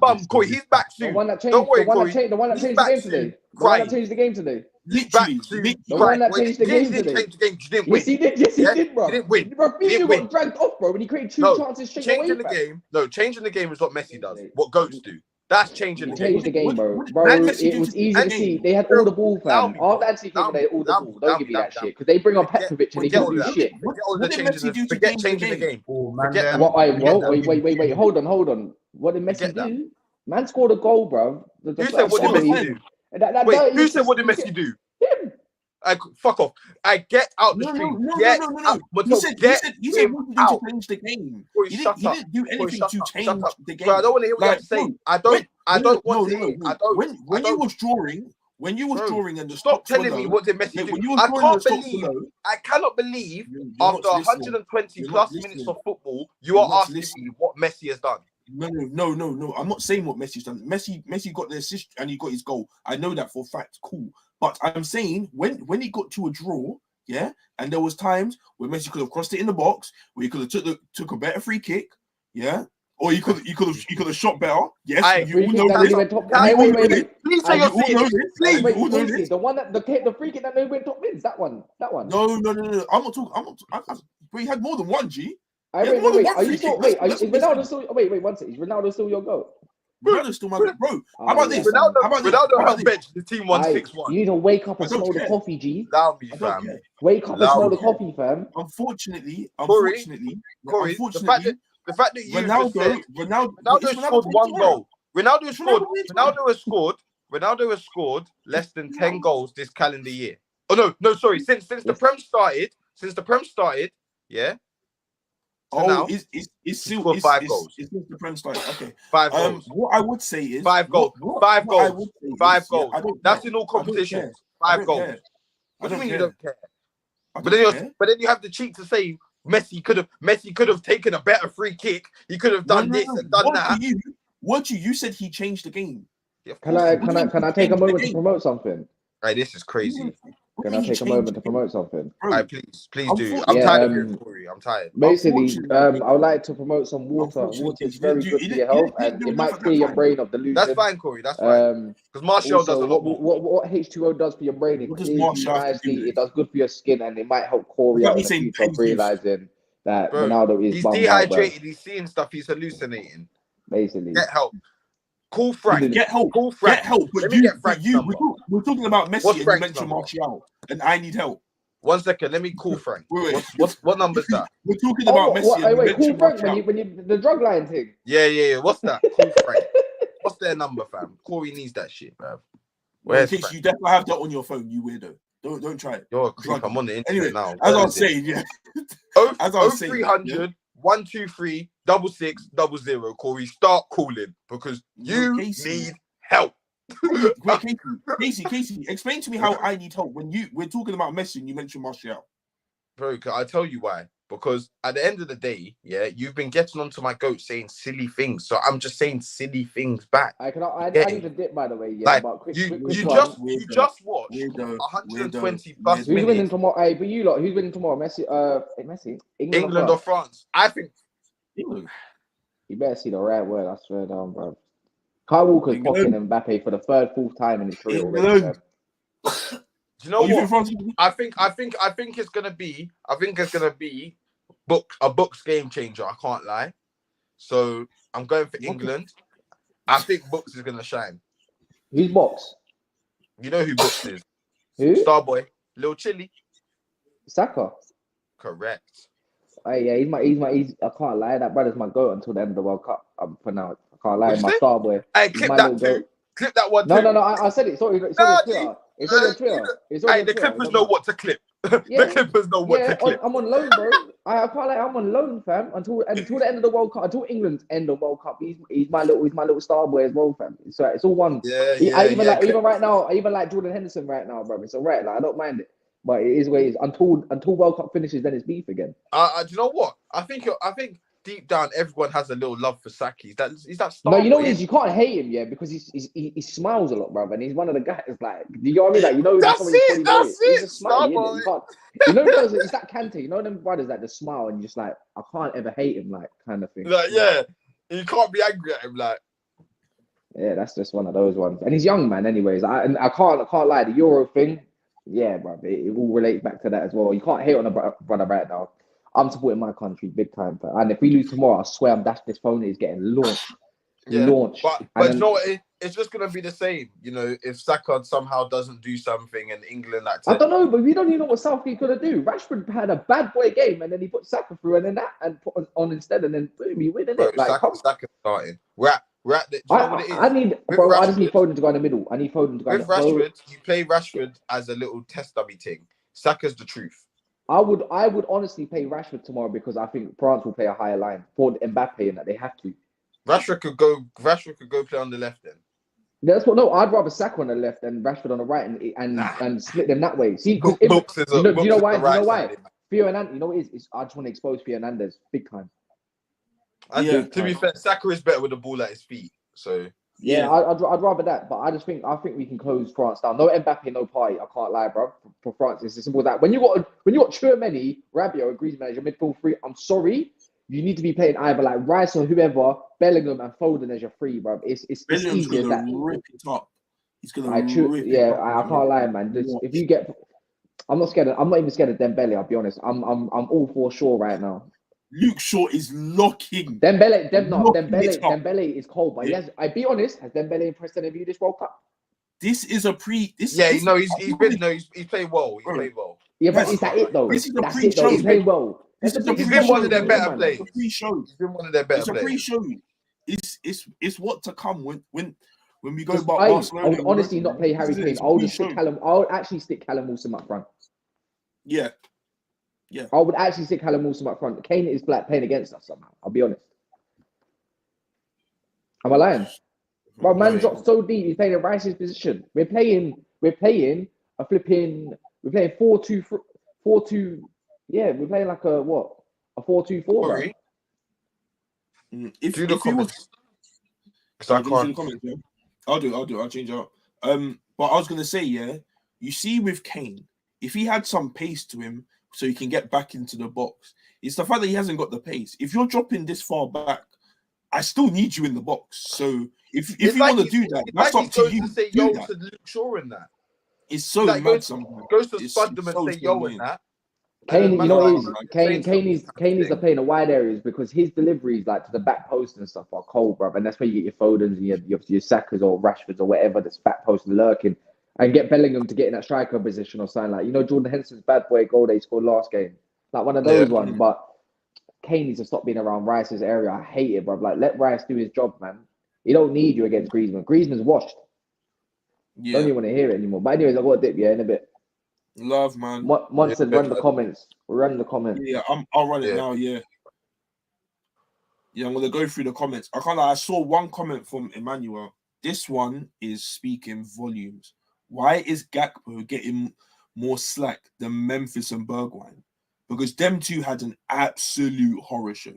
bum. Corey, he's back soon. Don't worry, Corey. The one that changed the game today. The one that changed the game today. Literally, the one that changed the game today. You didn't win. Yes, he did, bro. You didn't win. Bro, Fabio got dragged off, bro, when he created 2 chances straight away. Changing the game is what Messi does. What goats do. That's changing the game. Changed the game, bro. It was easy to see. They had all the ball, fam. After Anthony came, they had all the ball. Don't give me that shit. Because they bring on Petrovic and they don't do shit. Forget changing the game. Wait. Hold on. What did Messi do? Man scored a goal, bro. Who said what did Messi do? Wait, who said what did Messi do? Him. Fuck off. I get out the street. Get out. He said what did you to change the game? He didn't do anything to change the game. Bro, I don't want to hear what you have to say. I don't want to hear. When you was drawing and the stop telling me what did Messi do. I cannot believe after 120 plus minutes of football, you are asking me what Messi has done. No. I'm not saying what Messi's done. Messi got the assist and he got his goal. I know that for a fact. Cool. But I'm saying when he got to a draw, yeah, and there was times where Messi could have crossed it in the box, where he could have took a better free kick, yeah, or he could have shot better. Yes, you all know this. Please say your thing. Please, all know this. The one that the free kick that they went top wins. That one. No. I'm not talking. But he had more than one. G. Wait. Are you still? Wait. Is Ronaldo still? Wait. One second. Is Ronaldo still your goal? Ronaldo's still my bro. How about this? Ronaldo has benched the team 1-6-1. You need to wake up and smell the coffee, G. Allow me, fam. Wake up and smell the coffee, fam. Unfortunately, Corey, the fact that you Ronaldo scored one goal. Ronaldo has scored less than 10 goals this calendar year. Oh no, sorry. Since the Prem started, yeah. So it's still 5 goals. It's the Prem style. Okay. 5 goals. What I would say is 5 goals. 5 goals. 5 goals. Yeah, That's in all competitions. 5 goals. What do you mean you don't care? But then you have the cheek to say Messi could have taken a better free kick. He could have done this and done that. You said he changed the game. Yeah, can I take a moment to promote something? Right, this is crazy. Can I take a moment to promote something? Right, please do. I'm tired of it, Corey. I'm tired. Basically, I would like to promote some water. Water is very good for your health, and it might clear your brain of delusion. That's fine, Corey. That's fine. Because Martial does a lot more. What H2O does for your brain, it clears you nicely. It does good for your skin, and it might help Corey out in the future of realizing that Ronaldo is. He's dehydrated. He's seeing stuff. He's hallucinating. Basically, get help. Call Frank. Get help. Call Frank. Get help. But we're talking about Messi and you mentioned Martial, and I need help. 1 second. Let me call Frank. Wait. What number is that? We're talking about Messi. Wait, call Frank when you the drug line thing. Yeah. What's that? Call Frank. What's their number, fam? Corey needs that shit, man. Where's Frank? You definitely have that on your phone, you weirdo. Don't try it. You're a creep. I'm on the internet now. As I was saying, yeah. As I was saying, 0300 123 6600. Corey, start calling because you need help. Wait, Casey, explain to me how I need help when we're talking about Messi and you mentioned Martial. Bro, I'll tell you why. Because at the end of the day, yeah, you've been getting onto my goat saying silly things, so I'm just saying silly things back. I need to dip, by the way. Yeah, like, but quick, you just watched 120 plus minutes. Who's winning tomorrow? Hey, but you lot, who's winning tomorrow? Messi, England or France? I think England. You better see the right word. I swear down, bro. Kyle Walker's popping Mbappe for the third, fourth time in his career already. Do you know what? I think it's gonna be. A Book's game changer. I can't lie. So I'm going for England. I think Books is gonna shine. Who's Box? You know who Books is? Who? Starboy, Lil Chili. Saka. Correct. Yeah, he's I can't lie. That brother's my goat until the end of the World Cup. For now, I can't lie. My Starboy. Hey, clip that too. Clip that one. No. I said it. Sorry, it's on Twitter. It's on Twitter. The clippers know what to clip. The clippers know what to clip. I'm on loan, bro. I can't lie. I'm on loan, fam. Until the end of the World Cup. Until England's end of World Cup. He's my little star boy as well, fam. It's all one. Even right now. I even like Jordan Henderson right now, bro. It's alright. Like I don't mind it. But it is what it is. Until World Cup finishes, then it's beef again. Do you know what? I think deep down everyone has a little love for Saki. Is that star? No, you know what it is? You can't hate him, yeah, because he smiles a lot, bro. And he's one of the guys like, you know what I mean? Like, you know, that's it. He's a smile, you know, it's that Kante. You know them brothers that just smile and you're just like, I can't ever hate him, like kind of thing. Like, yeah, you can't be angry at him, like. Yeah, that's just one of those ones. And he's young, man. Anyways, I can't lie. The Euro thing, yeah, bro. It all relates back to that as well. You can't hate on a brother right now. I'm supporting my country big time, and if we lose tomorrow, I swear I'm this phone is getting launched. But you know what? It's just gonna be the same. You know, if Saka somehow doesn't do something and England I don't know, but we don't even know what Southgate gonna do. Rashford had a bad boy game, and then he put Saka through, and then put on instead, and then boom, he win it. Like Saka's starting. We're We're at the, do you know what it is? I need, bro. I just need Foden to go in the middle. I need Foden to go in the middle. With Rashford, you play Rashford as a little test dummy thing. Saka's the truth. I would honestly play Rashford tomorrow because I think France will play a higher line for Mbappe and that they have to. Rashford could go play on the left then. That's what. No, I'd rather Saka on the left and Rashford on the right and split them that way. See, because do you know why? Do you know why? Theo Hernandez. You know what it is? I just want to expose Theo Hernandez big time. To be fair, Saka is better with the ball at his feet. So yeah, I'd rather that. But I think we can close France down. No Mbappe, no party. I can't lie, bro. For France, it's as simple as that. When you got Tchouameni, Rabiot, and Griezmann as your midfield three, I'm sorry, you need to be playing either like Rice or whoever, Bellingham and Foden as your three, bro. It's easy as that. Rip it up. He's gonna rip it up. I can't lie, man. If you get, I'm not scared. I'm not even scared of Dembele. I'll be honest. I'm all for Shaw right now. Luke Shaw is locking. Dembele is cold, but I be honest, has Dembele impressed any of you this World Cup? This is a pre. He's played well. He played well. Yeah, but is that it though? This is a pre-show. He's playing well. He's been one of their better players. It's a pre-show. He's been one of their better players. It's a pre-show. It's what to come when we go back. I would honestly not play Harry Kane. I would actually stick Callum Wilson up front. Yeah. I would actually stick Callum Wilson up front. Kane is playing against us somehow. I'll be honest. Am I lying? Bro, man dropped so deep. He's playing in Rice's position. We're playing a flipping. We're playing 4-2. Yeah, we're playing like a 4-2-4. Right? Do the comments. Because I can't. I'll do. I'll change it up. But I was gonna say, you see with Kane, if he had some pace to him, so he can get back into the box, it's the fact that he hasn't got the pace. If you're dropping this far back, I still need you in the box. So if you want to do that, that's up to you. To say yo to Luke Shaw in that. It's so mad. Goes to Spudman and say yo in that. Kane, you know what it is? Kane is the play in the wide areas because his deliveries like to the back post and stuff are cold, bro. And that's where you get your Fodens and your Sakas or Rashfords or whatever that's back post lurking. And get Bellingham to get in that striker position or something like, Jordan Henderson's bad boy goal they scored last game. Like one of those ones. But Kane needs to stop being around Rice's area. I hate it, bro. Like, let Rice do his job, man. He don't need you against Griezmann. Griezmann's washed. Yeah. Don't even want to hear it anymore. But anyways, I've got a dip, in a bit. Love, man. Munson, run the comments. Run the comments. Yeah, I'll run it now, Yeah, I'm going to go through the comments. I saw one comment from Emmanuel. This one is speaking volumes. Why is Gakpo getting more slack than Memphis and Bergwijn? Because them two had an absolute horror show.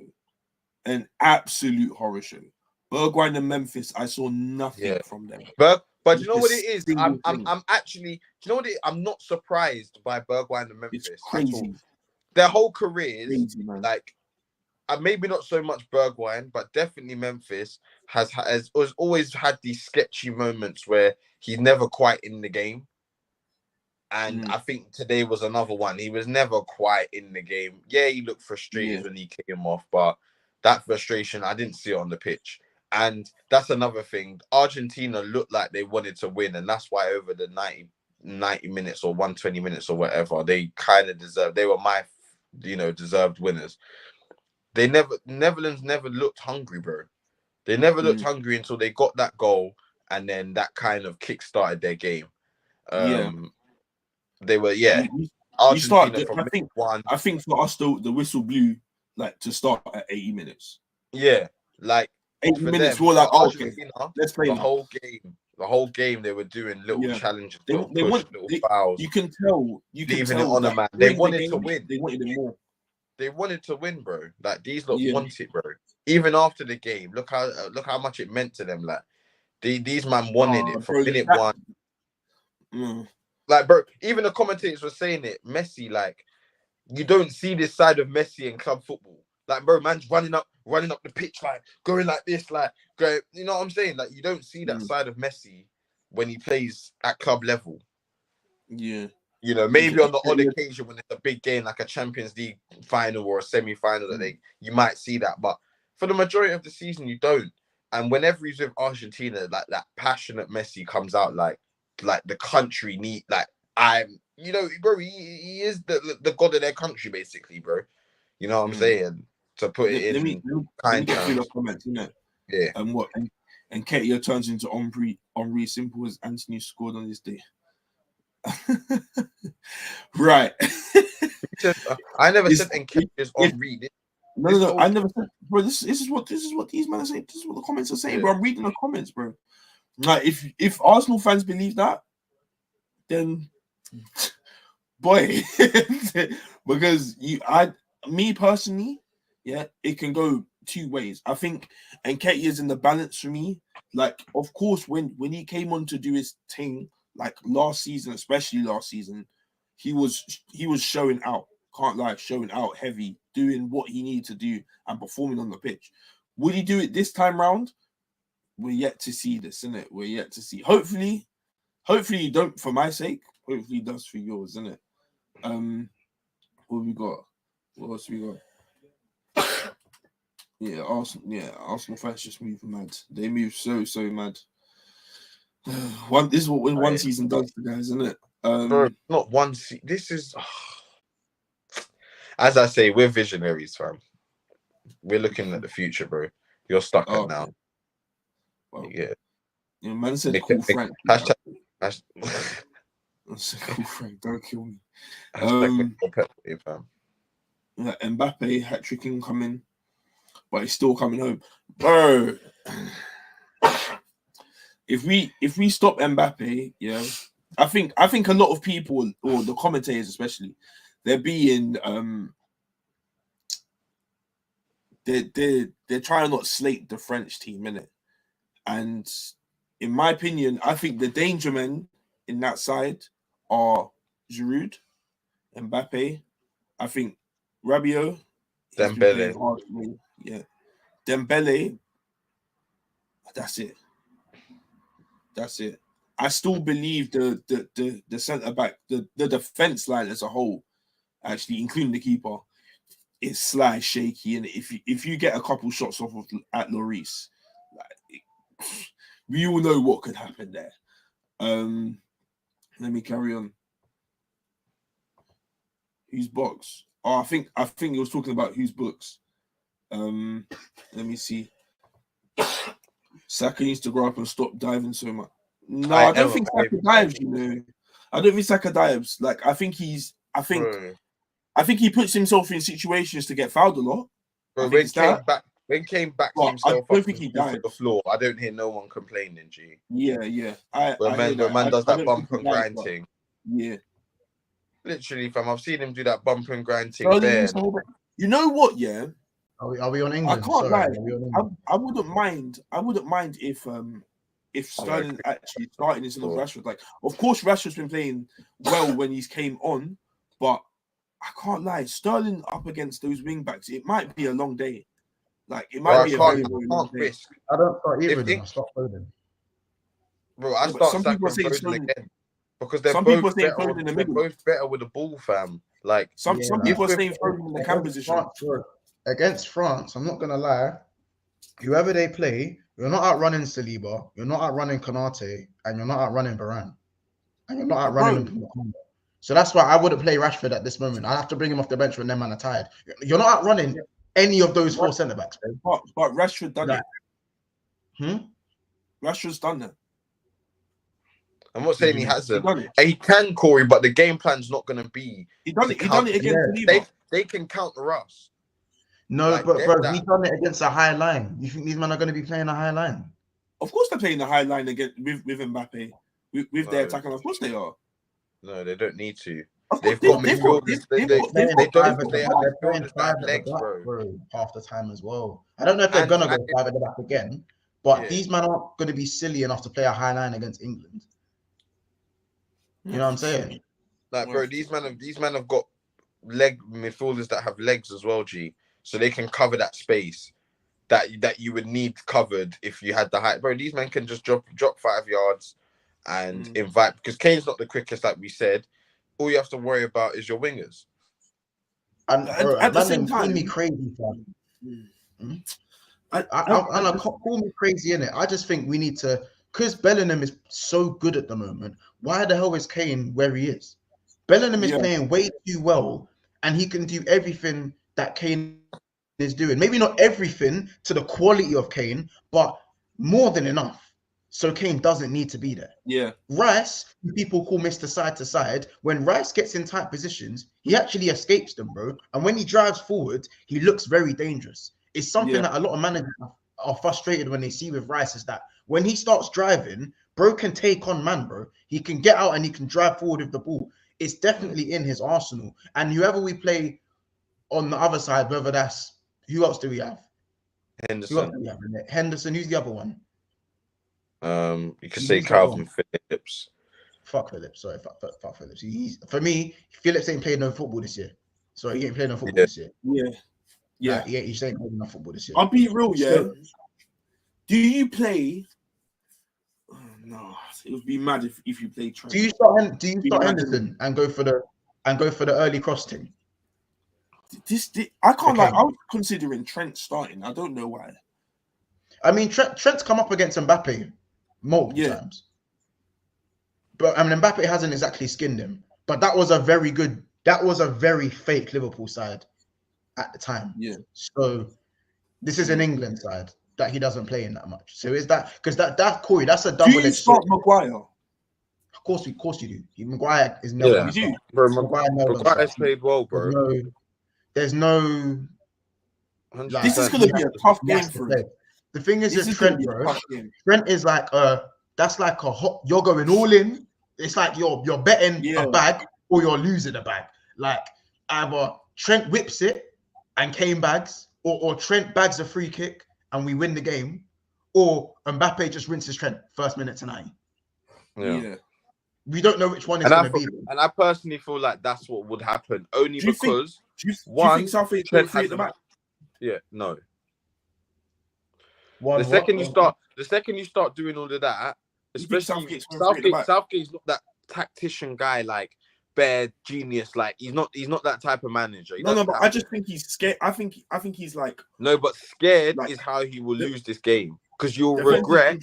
Bergwijn and Memphis, I saw nothing from them. But you know what it is? I'm actually, I'm not surprised by Bergwijn and Memphis. It's crazy. Their whole careers, like, maybe not so much Bergwijn, but definitely Memphis has always had these sketchy moments where he's never quite in the game. And I think today was another one. He was never quite in the game. Yeah, he looked frustrated when he came off, but that frustration, I didn't see it on the pitch. And that's another thing. Argentina looked like they wanted to win, and that's why over the 90 minutes or 120 minutes or whatever, they kind of deserved. They were my, deserved winners. Netherlands never looked hungry, bro. They never looked hungry until they got that goal, and then that kind of kick-started their game. They were, Argentina I think for us, the whistle blew like to start at 80 minutes. Yeah, like 80 minutes. We're like, Argentina, let's play the whole game. They were doing little challenges, little fouls. You can tell. Leaving it on a man. They wanted to win. They wanted it more. They wanted to win, bro. Like these lot want it, bro. Even after the game, look how much it meant to them. Like these man wanted it from minute one. Like, bro, even the commentators were saying it. Messi, like, you don't see this side of Messi in club football. Like, bro, man's running up the pitch, like, going like this, like, going, you know what I'm saying? Like, you don't see that side of Messi when he plays at club level. Yeah. Maybe on the odd occasion when it's a big game, like a Champions League final or a semi-final, you might see that. But for the majority of the season, you don't. And whenever he's with Argentina, like, that passionate Messi comes out, like the country need, like, bro, he is the god of their country, basically, bro. You know what I'm saying? To put it in kind terms. Comments, Yeah. And and Ketia turns into Henri simple as Anthony scored on this day. Right. I never said Nketiah is Henri. No. I never said, bro. This is what these men are saying. This is what the comments are saying, bro. I'm reading the comments, bro. Like, if Arsenal fans believe that, then, boy, because me personally, yeah, it can go two ways. I think Nketiah is in the balance for me. Like, of course, when he came on to do his thing, like last season, especially last season, he was showing out. Can't lie, showing out heavy, doing what he needed to do and performing on the pitch. Would he do it this time round? We're yet to see this, isn't it? We're yet to see. Hopefully you don't for my sake. Hopefully he does for yours, isn't it? What we got? What else we got? Yeah, Arsenal fans just move mad. They move so mad. This is what one season does to guys, isn't it? Bro, not one season. This is, as I say, we're visionaries, fam. We're looking at the future, bro. You're stuck at now. Well, yeah. Man said, "Cool Frank." Hashtag, Cool Frank, don't kill me. fam. Mbappe hat-trick incoming, but he's still coming home, bro. If we stop Mbappe, yeah, I think a lot of people, or the commentators especially, they're being they're trying to not slate the French team, innit? And in my opinion, I think the danger men in that side are Giroud, Mbappe. I think Rabiot, Dembele. Yeah, Dembele. That's it. I still believe the centre back, the defense line as a whole, actually including the keeper, is slightly shaky. And if you get a couple shots off at Lloris, like, we all know what could happen there. Let me carry on. Whose box? Oh, I think he was talking about whose books. Let me see. Saka needs to grow up and stop diving so much. No, I don't think Saka dives, you know. I don't think Saka dives. Like, I think he puts himself in situations to get fouled a lot. Bro, when came back to himself, I don't think he dives. The floor. I don't hear no one complaining, G. Yeah. Man does that bump and grind thing. Yeah. Literally, fam, I've seen him do that bump and grind thing there. You know what, yeah? Are we on England? I can't lie. I wouldn't mind if Sterling actually started instead of Rashford. Like, of course, Rashford's been playing well when he's came on, but I can't lie. Sterling up against those wing backs, it might be a long day. Like, it might be a very long day. I don't start either of them. I start Foden. Bro, I start Saka and Foden again. Because they're both better with the ball, fam. Like, some people are saying Foden in the cam position. Against France, I'm not gonna lie. Whoever they play, you're not outrunning Saliba, you're not outrunning Konate, and you're not outrunning Varane, and you're not outrunning them. So that's why I wouldn't play Rashford at this moment. I have to bring him off the bench when them man are tired. You're not outrunning any of those four centre backs, but Rashford done it. Rashford's done it. I'm not saying he hasn't. He can, Corey, but the game plan's not going to be. He done it against Saliba. They can counter us. No, like, but bro, he's done it against a high line. You think these men are going to be playing a high line? Of course, they're playing the high line again with Mbappe, with their attacking. Of course, they are. No, they don't need to. They've got midfielders. They have legs, bro. Half the time as well. I don't know if they're going to go 5 at the back again, but these men aren't going to be silly enough to play a high line against England. You know what I'm saying? Like, bro, these men have got leg midfielders that have legs as well, G. So they can cover that space that you would need covered if you had the height. Bro, these men can just drop 5 yards and invite, because Kane's not the quickest, like we said. All you have to worry about is your wingers. And at the same time, call me crazy, fam. Call me crazy, innit? I just think we need to, because Bellingham is so good at the moment. Why the hell is Kane where he is? Bellingham is playing way too well, and he can do everything that Kane is doing. Maybe not everything to the quality of Kane, but more than enough. So Kane doesn't need to be there. Yeah. Rice, who people call Mr. Side to Side, when Rice gets in tight positions, he actually escapes them, bro. And when he drives forward, he looks very dangerous. It's something that a lot of managers are frustrated when they see with Rice, is that when he starts driving, bro can take on man, bro. He can get out and he can drive forward with the ball. It's definitely in his arsenal. And whoever we play on the other side, whether that's, who else do we have? Henderson. Who else do we have? Henderson, who's the other one? You could say Calvin Phillips. Fuck Phillips. Sorry, fuck Phillips. For me, Phillips ain't played no football this year. Sorry, he ain't played no football this year. Yeah. He ain't played no football this year. I'll be real, yeah. Do you play? Oh, no, it would be mad if you play Trent. Do you start Henderson and go for the early cross thing? I can't lie. I was considering Trent starting. I don't know why. I mean, Trent's come up against Mbappe multiple times, but I mean, Mbappe hasn't exactly skinned him. But that was a very fake Liverpool side at the time. Yeah. So this is an England side that he doesn't play in that much. So is that because that Corey? That's a double-edged. Do you start Maguire? Of course you do. Maguire is never. Yeah, you do. Maguire's played well, bro. There's no. This is going to be a tough game for him. The thing is with Trent, bro. Trent is like that's like a hot. You're going all in. It's like you're betting a bag or you're losing a bag. Like either Trent whips it and Kane bags, or Trent bags a free kick and we win the game, or Mbappe just rinses Trent first minute to 90. Yeah. We don't know which one is going to be. And I personally feel like that's what would happen, only because do you think Southgate Trent at the back? Yeah, no. The second you start doing all of that, especially Southgate's not that tactician guy, like bare genius. Like he's not that type of manager. But I just think he's scared. I think he's like but scared is how he will lose this game, because you'll regret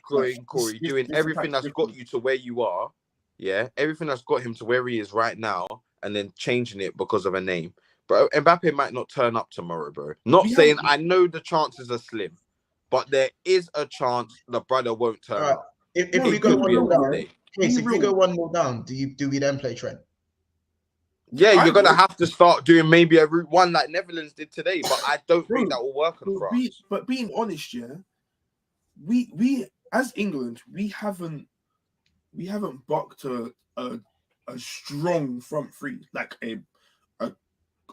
Corey doing everything that's got you to where you are. Yeah, everything that's got him to where he is right now, and then changing it because of a name. Bro, Mbappe might not turn up tomorrow, bro. I know the chances are slim, but there is a chance the brother won't turn up. If we go 1-0 down, do we then play Trent? Yeah, you're gonna have to start doing maybe a route one like Netherlands did today, but I don't think that will work for us. But being honest, we as England, we haven't bucked a strong front three, like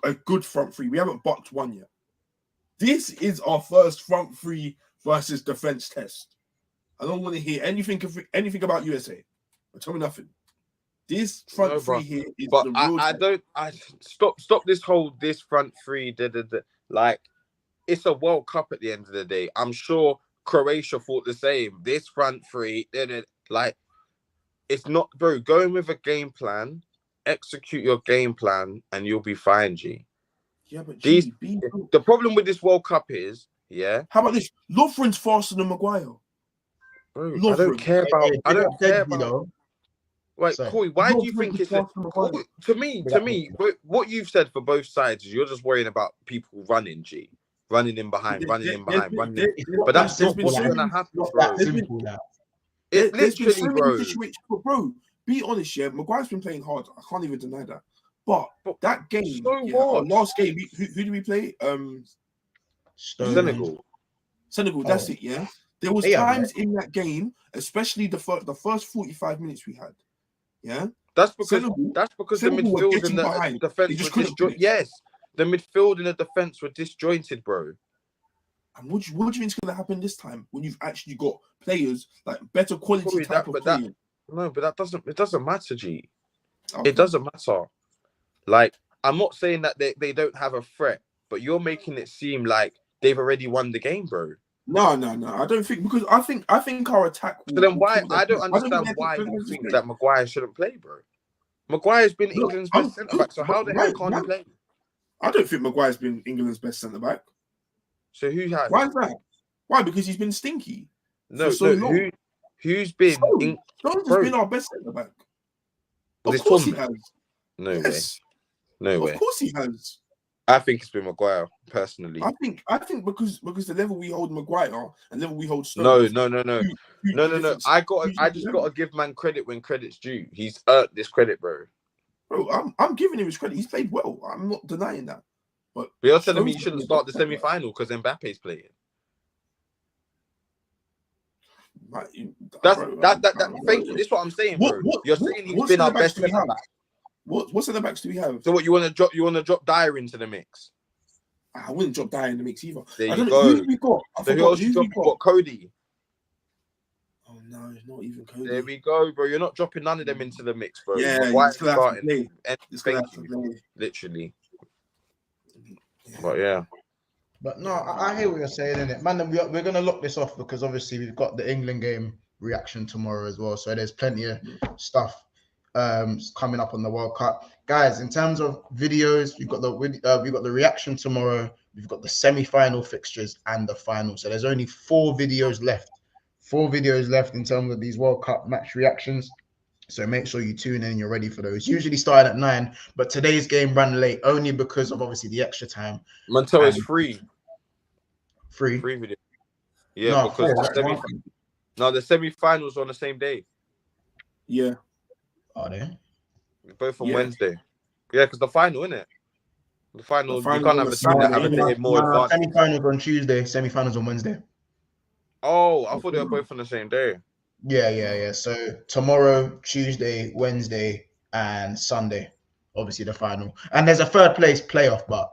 a good front three. We haven't bucked one yet. This is our first front three versus defense test. I don't want to hear anything about USA. Tell me nothing. This front three here is the real. I stop this front three. Like it's a World Cup at the end of the day. I'm sure Croatia thought the same. This front three, like it's not, bro. Going with a game plan. Execute your game plan and you'll be fine, G. Yeah, but the problem with this World Cup is, how about this? Lovren's faster than Maguire. Bro, I don't care about. Wait, Corey, why do you think it's to me? What you've said for both sides is you're just worrying about people running, G, running in behind. But that's not what's gonna happen, bro. It literally, bro. Be honest, Maguire's been playing hard. I can't even deny that. But that game, our last game, who did we play? Senegal. That's it. Yeah, there was times in that game, especially the first 45 minutes we had. Yeah, that's because the midfield and the defense were disjointed. Yes, the midfield and the defense were disjointed, bro. And what do you think is going to happen this time when you've actually got players like better quality type of players? No, but it doesn't matter, G. Okay. It doesn't matter. Like, I'm not saying that they don't have a threat, but you're making it seem like they've already won the game, bro. No. I don't think, because I think our attack. So then why? I don't understand why you think that Maguire shouldn't play, bro. Maguire's been England's best centre back, so how the hell can't he play? I don't think Maguire's been England's best centre back. So who has? Why is that? Why? Because he's been stinky. Who's been? Stones has been our best centre back. Of course he has. No way. Of course he has. I think it's been Maguire personally. I think because the level we hold Maguire and level we hold Stones. No. I just gotta give man credit when credit's due. He's earned this credit, bro. Bro, I'm giving him his credit. He's played well. I'm not denying that. But you're telling me you shouldn't start the semi-final because Mbappe's playing. Like, Thank you. This is what I'm saying, bro. You're saying he's been our best centre back. What centre backs do we have? So what you want to drop? You want to drop Dyer into the mix? I wouldn't drop Dyer in the mix either. There I you don't go. know who we got. So who else you got? You got Cody. Oh no, it's not even Cody. There we go, bro. You're not dropping none of them into the mix, bro. Yeah, White's gonna have to play. Thank you. Literally. But yeah. But no, I hear what you're saying, innit? Man, we're going to lock this off because obviously we've got the England game reaction tomorrow as well. So there's plenty of stuff coming up on the World Cup. Guys, in terms of videos, we've got the reaction tomorrow. We've got the semi-final fixtures and the final. So there's only 4 videos left. 4 videos left in terms of these World Cup match reactions. So make sure you tune in. You're ready for those. Usually starting at 9, but today's game ran late only because of obviously the extra time. Montel is free. Free video. Yeah, no, because the semi-finals on the same day. Yeah. Are they? Both on Wednesday. Yeah, because the final, innit? The final, you can't have a team that have a day more advanced. Semi-finals on Tuesday, semi-finals on Wednesday. Oh, I thought they were both on the same day. Yeah. So tomorrow, Tuesday, Wednesday, and Sunday, obviously the final. And there's a third place playoff, but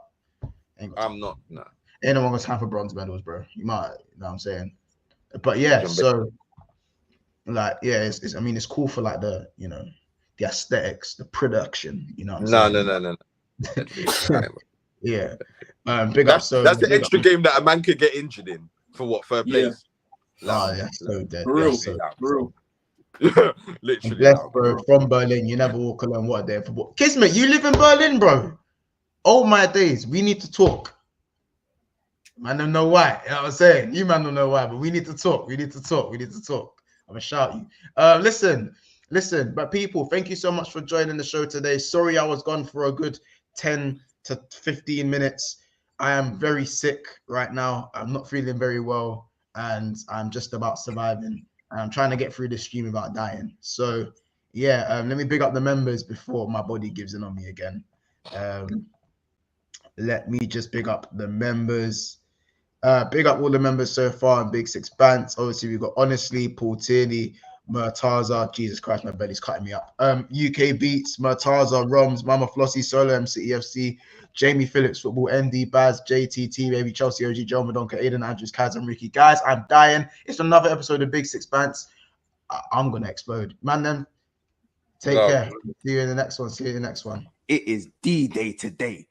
I'm not. No. Ain't no one got time for bronze medals, bro. You might, you know what I'm saying? But yeah, so like, yeah, it's I mean, it's cool for like the, you know, the aesthetics, the production, you know what I'm saying? No. Yeah. Big up. So that's the extra game that a man could get injured in for what, third place? Oh, yeah, so dead. For real. Literally. Bless, bro, from Berlin. You never walk alone. What a day for football. Kismet, you live in Berlin, bro. Oh my days. We need to talk. Man, don't know why. You know what I'm saying? You man don't know why, but we need to talk. I'm gonna shout you. Listen, but people, thank you so much for joining the show today. Sorry I was gone for a good 10 to 15 minutes. I am very sick right now. I'm not feeling very well, and I'm just about surviving. And I'm trying to get through this stream without dying. So yeah, let me big up the members before my body gives in on me again. Let me just big up the members. Big up all the members so far in Big Six Bants. Obviously, we've got Honestly, Paul Tierney, Murtaza. Jesus Christ, my belly's cutting me up. UK Beats, Murtaza, Roms, Mama Flossie, Solo MCEFC, Jamie Phillips, Football, ND, Baz, JTT, Baby Chelsea, OG, Joe Madonka, Aiden Andrews, Kaz, and Ricky. Guys, I'm dying. It's another episode of Big Six Bants. I'm going to explode. Man, then, take care. See you in the next one. It is D-Day today.